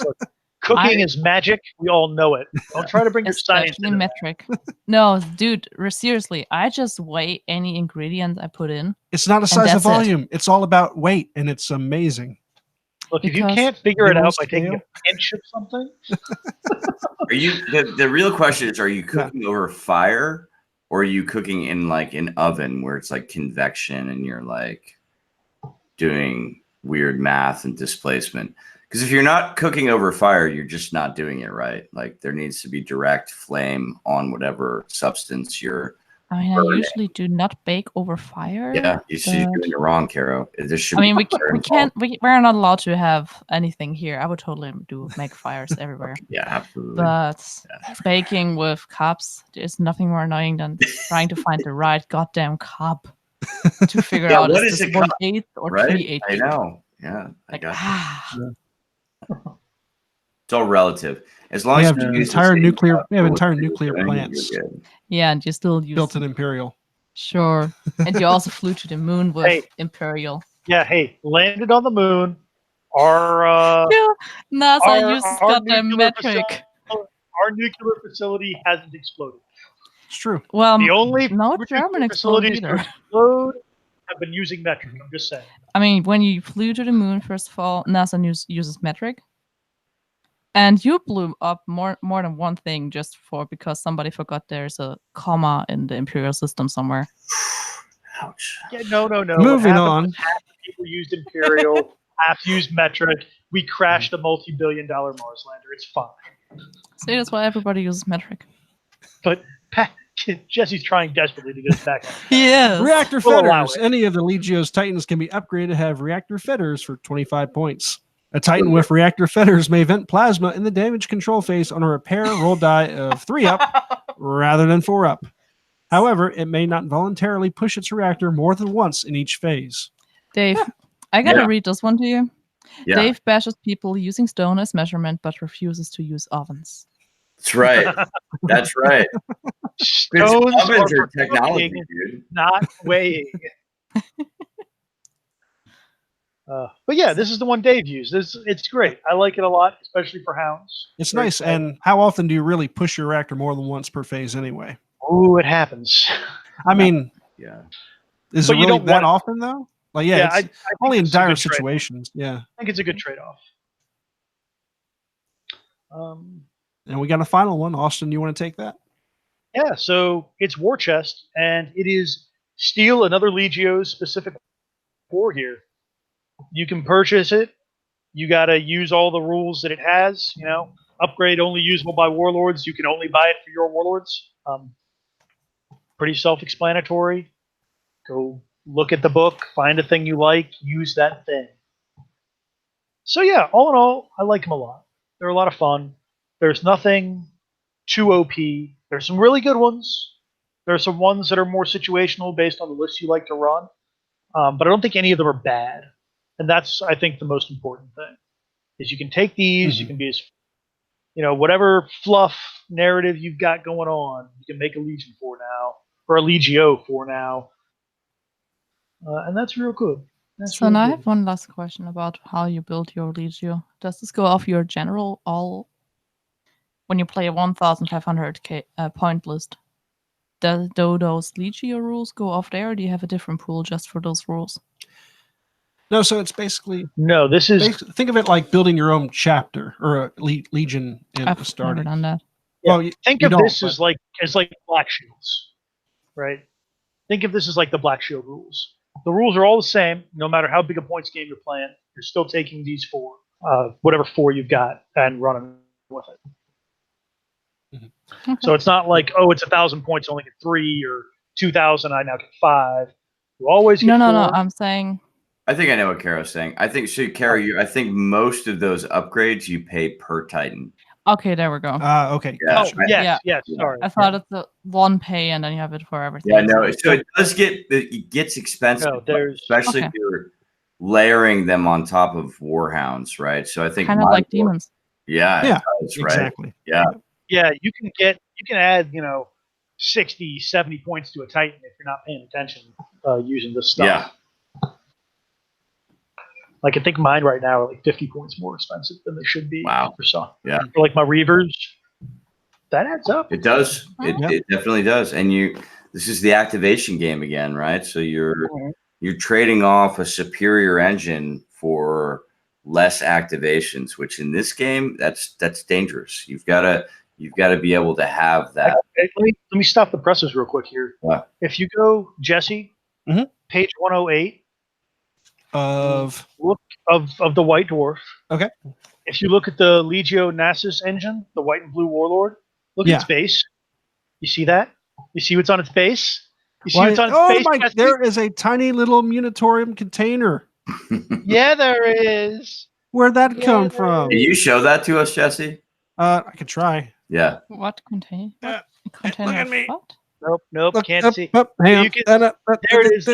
Cooking is magic. We all know it. Don't try to bring your science Especially into that. metric. No, dude, seriously, I just weigh any ingredient I put in. It's not a size of that's it. volume. It's all about weight, and it's amazing. Look, if you Because can't figure it you out want by taking scale? a pinch of something, Are you the real question is, are you cooking over fire, or are you cooking in like an oven where it's like convection and you're like doing weird math and displacement. Because if you're not cooking over fire, you're just not doing it right. Like there needs to be direct flame on whatever substance you're. I mean, I burning. usually do not bake over fire. Yeah, she's doing it wrong, Caro. There should I mean, be we can't. We're not allowed to have anything here. I would totally make fires everywhere. Yeah, absolutely. But baking with cups, there's nothing more annoying than trying to find the right goddamn cup to figure out what is is this a cup, 1/8 or right? 3/8. I know. Yeah, I Like, got it's all relative. As long We as have you use the entire same nuclear. cup We have for entire what you're nuclear doing, plants you're good. yeah, and you still use built in Imperial. Sure, and you also flew to the moon with Hey. Imperial. Yeah, hey, landed on the moon. Our Yeah, NASA our- uses our goddamn nuclear metric. our nuclear facility hasn't exploded. It's true. Well, The only no nuclear German exploded facilities to either. explode have been using metric. I'm just saying. I mean, when you flew to the moon, first of all, NASA uses metric, and you blew up more than one thing just because somebody forgot there's a comma in the imperial system somewhere. Ouch. Yeah, no. What Moving happened on. was half the people used imperial, half used metric. We crashed a multi-billion-dollar Mars lander. It's fine. See, that's why everybody uses metric. But Jesse's trying desperately to get us back on. Yes. Reactor We'll allow fetters. it. Any of the Legio's Titans can be upgraded to have reactor fetters for 25 points. A Titan with reactor fetters may vent plasma in the damage control phase on a repair roll die of 3 up rather than 4 up. However, it may not voluntarily push its reactor more than once in each phase. Dave, I gotta Yeah. read this one to you. Yeah, Dave bashes people using stone as measurement, but refuses to use ovens. that's right. That's right. Stones Ovens are are technology, cooking, dude. not weighing. But yeah, this is the one Dave used. It's great. I like it a lot, especially for hounds. It's Very nice. exciting. And how often do you really push your reactor more than once per phase anyway? Ooh, it happens. I mean, Yeah. is But it you really don't that want it. often though? Like, yeah, I it's think only in it's a dire good trade-off. situations. Yeah. I think it's a good trade-off. And we got a final one. Austin, you want to take that? Yeah, so it's War Chest, and it is steal another Legio's specific war gear. You can purchase it. You got to use all the rules that it has. You know, upgrade only usable by warlords. You can only buy it for your warlords. Pretty self-explanatory. Go look at the book, find a thing you like, use that thing. So yeah, all in all, I like them a lot. They're a lot of fun. There's nothing too OP. There's some really good ones. There's some ones that are more situational based on the list you like to run. But I don't think any of them are bad. And that's, I think, the most important thing. Is you can take these, you can be as, whatever fluff narrative you've got going on, you can make a Legion for now, or a Legio for now. And that's real good. That's So real now I good. have one last question about how you build your Legio. Does this go off your general all when you play a 1,500 point list? Do those Legio rules go off there, or do you have a different pool just for those rules? No, so it's basically No, this is think of it like building your own chapter or a legion in a I've never starting. done that. Yeah, Well, think you of don't, this but- as like Black Shields, right? Think of this as like the Black Shield rules. The rules are all the same, no matter how big a points game you're playing. You're still taking these four, whatever four you've got, and running with it. Okay. So it's not like, oh, it's 1,000 points, I only get 3, or 2,000, I now get 5. You always get no. 4. I'm saying I think I know what Caro's saying. I think Caro, I think most of those upgrades you pay per Titan. okay. There we go. Okay. Yeah. Oh, gotcha. yes, Yeah. yes, sorry. I thought it's a one pay and then you have it for everything. Yeah, no. So it gets expensive, No, there's especially Okay. if you're layering them on top of Warhounds, right? So I think Kind of my like war- demons. Yeah, Yeah, that's right. Exactly. Yeah. yeah, you can add 60, 70 points to a Titan if you're not paying attention using this stuff. Yeah. Like, I think mine right now are like 50 points more expensive than they should be. Wow. For some. Yeah. For like my Reavers, that adds up. It does. Yeah. It definitely does. And this is the activation game again, right? So you're trading off a superior engine for less activations, which in this game that's dangerous. You've got to be able to have that. Hey, let me stop the presses real quick here. What? If you go, Jesse, Mhm. page 108, Of of the White Dwarf. Okay. If you look at the Legio Nasus engine, the white and blue warlord, look at its base. You see that? You see what's on its base? You see what's on its base? My! Jesse? There is a tiny little Munitorium container. Yeah, there is. Where'd that Yeah, come there from? Can you show that to us, Jesse? I could try. Yeah. What container? Yeah. Container Look at of me. what? Nope, Look, can't up, see. up, hang on. You can- There it is.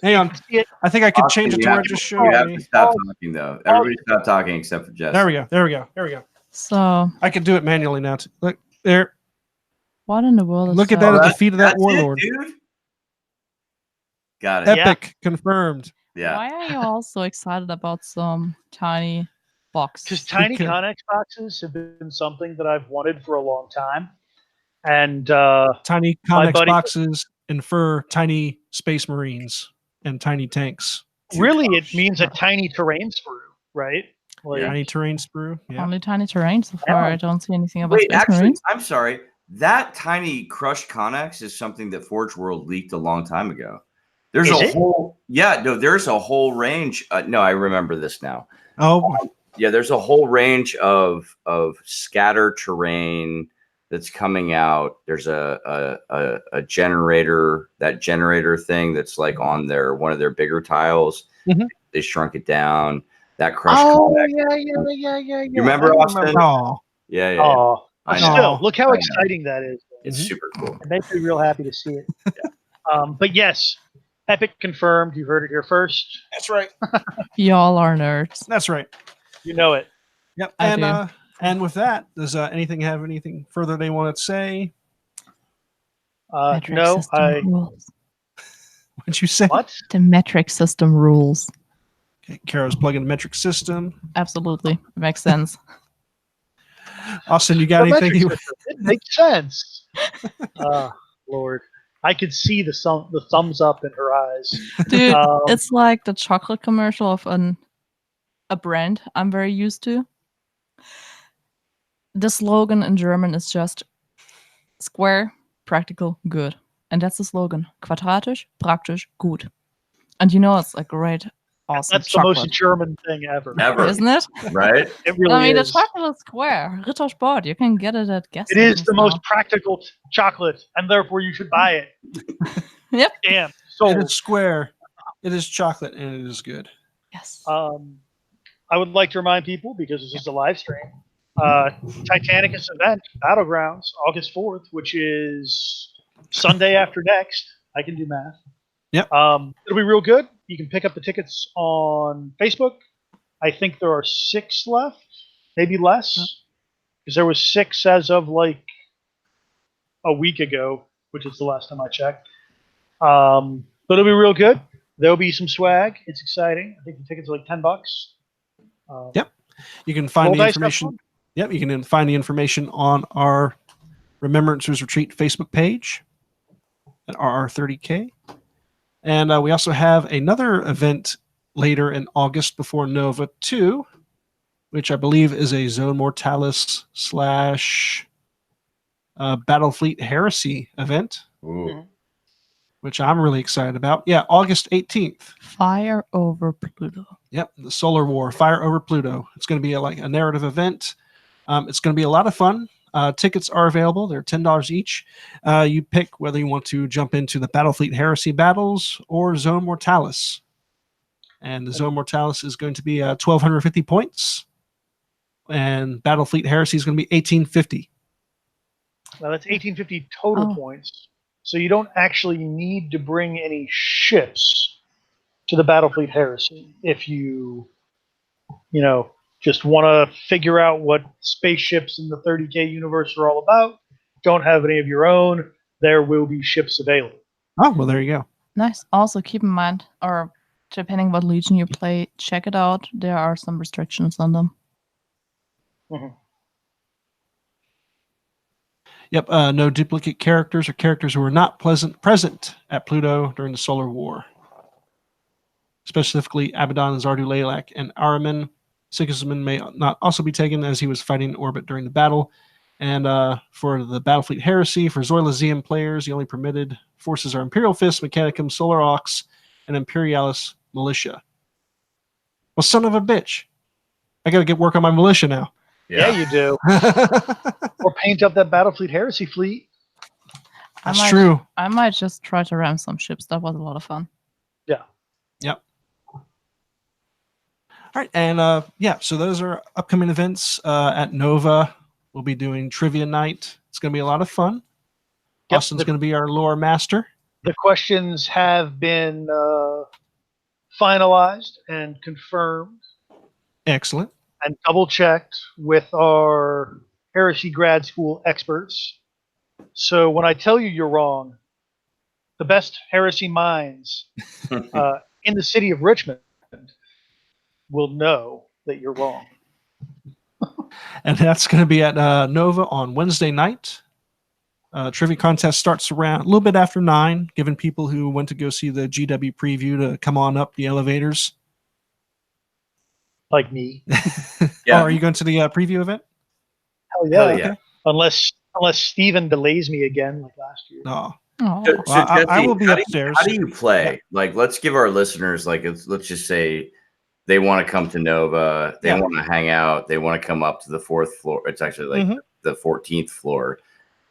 Hang You on. can see it. I think I could Austin, change it you to where have it just to- showed You have me. to stop talking, though. Everybody stop talking except for Jesse. There we go. There we go. There we go. So, I can do it manually now. Look there. what in the world is Look at that? that at the feet of that That's warlord. it, dude. Got it. Epic confirmed. Yeah. Why are you all so excited about some tiny box? Because tiny Because- Connex boxes have been something that I've wanted for a long time. And Tiny My Connex buddy- boxes infer tiny space marines and tiny tanks. really, it means a tiny terrain sprue, right? Like, Tiny terrain sprue. Yeah. Only tiny terrain so far. Yeah. I don't see anything about Wait, Space actually, Marines. I'm sorry. That tiny crushed Connex is something that Forge World leaked a long time ago. There's Is a it? whole, there's a whole range. No, I remember this now. Oh, Yeah, there's a whole range of scatter terrain that's coming out. There's a generator, that generator thing that's like on one of their bigger tiles. Mhm. They shrunk it down. That crushed oh Connex. yeah. You remember, I Austin? oh. Yeah. Oh, I know. still, look how I know. exciting that is. It's Mhm. super cool. It makes me real happy to see it. But yes, Epic confirmed. You heard it here first. That's right. Y'all are nerds. That's right. You know it. Yep. I And do. and with that, does anything have anything further they want to say? Metric No, system rules. What'd you say? what? The metric system rules. Okay, Karo's plugging the metric system. Absolutely. Makes sense. Austin, you got The anything? metric system. It makes sense. Lord, I could see the thumbs up in her eyes. Dude, Um, it's like the chocolate commercial of a brand I'm very used to. The slogan in German is just square, practical, good. And that's the slogan. Quadratisch, praktisch, gut. And you know it's a great, awesome That's the most chocolate. German thing ever. Ever, Isn't it? right? It really I mean, is. the chocolate is square. Rittersport. You can get it at gas It is stations the now. most practical chocolate, and therefore you should buy it. Yep. Damn. It Sold. is square. It is chocolate, and it is good. Yes. I would like to remind people, because this is a live stream, Titanicus event, Battlegrounds, August 4th, which is Sunday after next. I can do math. Yep. It'll be real good. You can pick up the tickets on Facebook. I think there are 6 left, maybe less, because there was 6 as of like a week ago, which is the last time I checked. But it'll be real good. There'll be some swag. It's exciting. I think the tickets are like $10. Yep. You can find Roll the dice, have information. fun. Yep, you can find the information on our Remembrancers Retreat Facebook page at RR30K. And we also have another event later in August before Nova 2, which I believe is a Zone Mortalis / Battlefleet Heresy event, Ooh. which I'm really excited about. Yeah, August 18th. Fire over Pluto. Yep, the Solar War, Fire Over Pluto. It's going to be like a narrative event. It's going to be a lot of fun. Tickets are available. They're $10 each. You pick whether you want to jump into the Battlefleet Heresy battles or Zone Mortalis. And the Zone Mortalis is going to be 1,250 points. And Battlefleet Heresy is going to be 1,850. Now that's 1850 total Oh. points. So you don't actually need to bring any ships to the Battlefleet Heresy if you just want to figure out what spaceships in the 30K universe are all about. Don't have any of your own. There will be ships available. Oh, well, there you go. Nice. Also, keep in mind, or depending what legion you play, check it out. There are some restrictions on them. Yep, no duplicate characters or characters who were not present at Pluto during the Solar War. Specifically, Abaddon, Zardu Laylak, and Araman. Sigismund may not also be taken as he was fighting in orbit during the battle. And for the Battlefleet Heresy, for Zoylazium players, the only permitted forces are Imperial Fist, Mechanicum, Solar Aux, and Imperialis Militia. Well, son of a bitch. I got to get work on my militia now. Yeah, you do. Or paint up that Battlefleet Heresy fleet. That's true. I might just try to ram some ships. That was a lot of fun. Yep. All right, and so those are upcoming events at Nova. We'll be doing trivia night. It's going to be a lot of fun. Yep. Austin's going to be our lore master. The questions have been finalized and confirmed Excellent. and double checked with our Heresy grad school experts. So when I tell you you're wrong, the best heresy minds in the city of Richmond will know that you're wrong. And that's going to be at Nova on Wednesday night. Trivia contest starts around a little bit after 9, giving people who went to go see the GW preview to come on up the elevators. Like me. Yeah. Oh, are you going to the preview event? Hell yeah. Hell yeah. Unless Steven delays me again like last year. No. Oh, So, Well, I Jesse, will be how do you- upstairs. How do you play? Like, let's give our listeners, let's just say they want to come to Nova, they Yeah. want to hang out, they want to come up to the 4th floor. It's actually like Mhm. the 14th floor,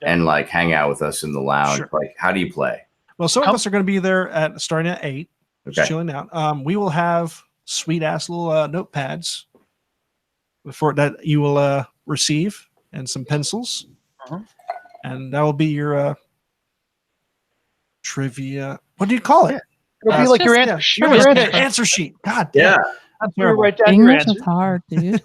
Yeah. and like hang out with us in the lounge. Sure. Like, how do you play? Well, some of Come- us are going to be there at starting at 8, just Okay. chilling out. We will have sweet ass little notepads for that you will receive, and some pencils, Uh-huh. and that will be your trivia. What do you call it? It'll be Uh, like your just- answer. yeah, your sure. answer. Answer sheet. God Yeah. damn. I'm You terrible. write down your English answer. is hard, dude.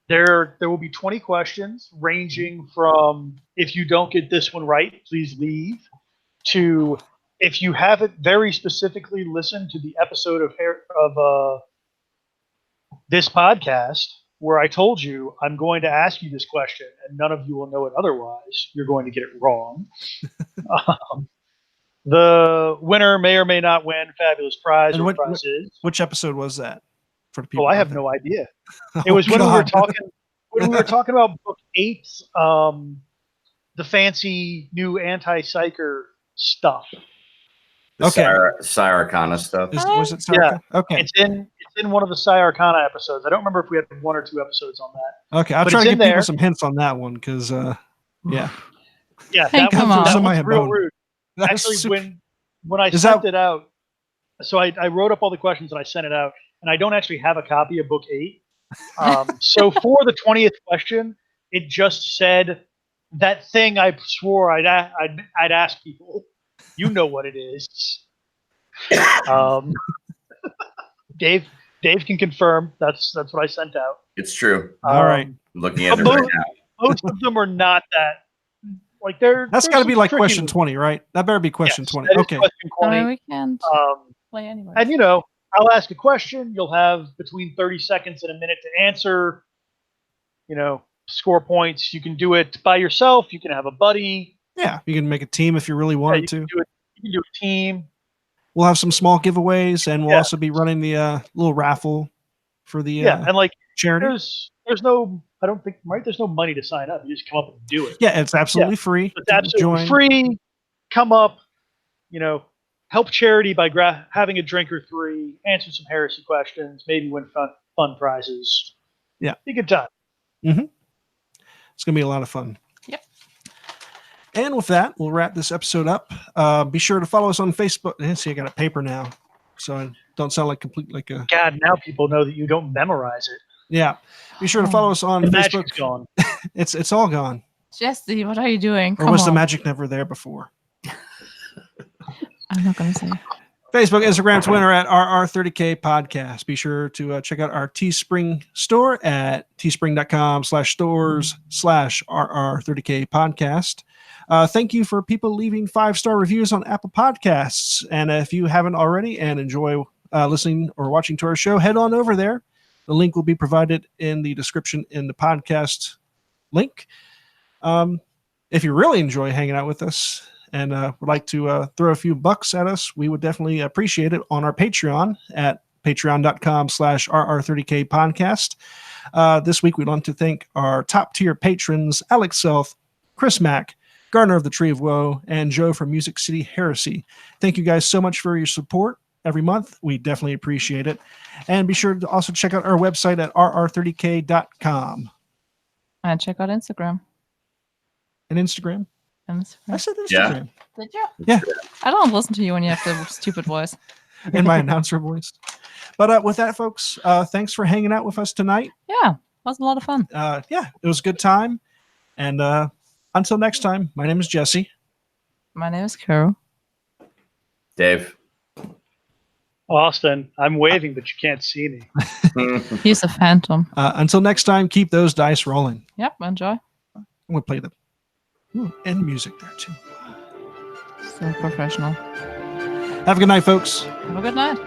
There will be 20 questions ranging from if you don't get this one right, please leave, to if you haven't very specifically listened to the episode of this podcast where I told you I'm going to ask you this question and none of you will know it otherwise, you're going to get it wrong. The winner may or may not win fabulous prize And or what- prizes. Which episode was that? For the people Oh, I out have there? no idea. Oh, It was when we were God. talking about book 8, the fancy new anti-psyker stuff. The Okay. Syracana stuff. Was it Yeah. Sarah? Okay. It's in one of the Psi Arcana episodes. I don't remember if we had 1 or 2 episodes on that. Okay. I'll but try it's to in give people there. some hints on that one because, yeah. Yeah, Hey, that come one, on. that Somebody one's had real bone. rude. That's Actually, super- when I Is sent that- it out, so I wrote up all the questions and I sent it out, and I don't actually have a copy of book 8. So for the 20th question, it just said that thing I swore I'd ask people. You know what it is. Dave can confirm. That's what I sent out. It's true. All right. I'm looking at it But right now. most of them are not that. Like they're. That's there's got to be some like tricky question ones. 20, right? That better be question Yes, 20. that is Okay. Question I 20. mean, we can't play anyway. And I'll ask a question. You'll have between 30 seconds and a minute to answer. Score points. You can do it by yourself. You can have a buddy. Yeah. You can make a team if you really Yeah, wanted you to. can do it. You can do a team. We'll have some small giveaways, and we'll Yeah. also be running the little raffle for the Yeah, and like charity. there's no. I don't think right. There's no money to sign up. You just come up and do it. Yeah, it's absolutely free. It's to absolutely join. free. Come up. Help charity by having a drink or 3. Answer some heresy questions. Maybe win fun prizes. Yeah. Be a good time. It's going to be a lot of fun. Yep. And with that, we'll wrap this episode up. Be sure to follow us on Facebook. See, I got a paper now, so I don't sound like a. God, now people know that you don't memorize it. Yeah. Be sure to follow us on The Facebook. magic's gone. It's all gone. Jesse, what are you doing? Or Come was the on. magic never there before? I'm not gonna say. Facebook, Instagram, Twitter at RR30K Podcast. Be sure to check out our Teespring store at teespring.com/stores/RR30K Podcast. Thank you for people leaving 5-star reviews on Apple Podcasts. And if you haven't already and enjoy listening or watching to our show, head on over there. The link will be provided in the description in the podcast link. If you really enjoy hanging out with us and would like to throw a few bucks at us, we would definitely appreciate it on our Patreon at patreon.com/RR30K Podcast. This week, we'd like to thank our top tier patrons, Alex Self, Chris Mack, Garner of the Tree of Woe, and Joe from Music City Heresy. Thank you guys so much for your support. every month, we definitely appreciate it. And be sure to also check out our website at rr30k.com And check out Instagram. and Instagram. I said Yeah. Instagram. Did you? Yeah. I don't listen to you when you have the stupid voice. In my announcer voice. But with that, folks, thanks for hanging out with us tonight. Yeah, was a lot of fun. Yeah, it was a good time. And until next time, my name is Jesse. My name is Carol. Dave. Austin, I'm waving, but you can't see me. He's a phantom. Until next time, keep those dice rolling. Yep, enjoy. I'm going to play the end music there, too. So professional. Have a good night, folks. Have a good night.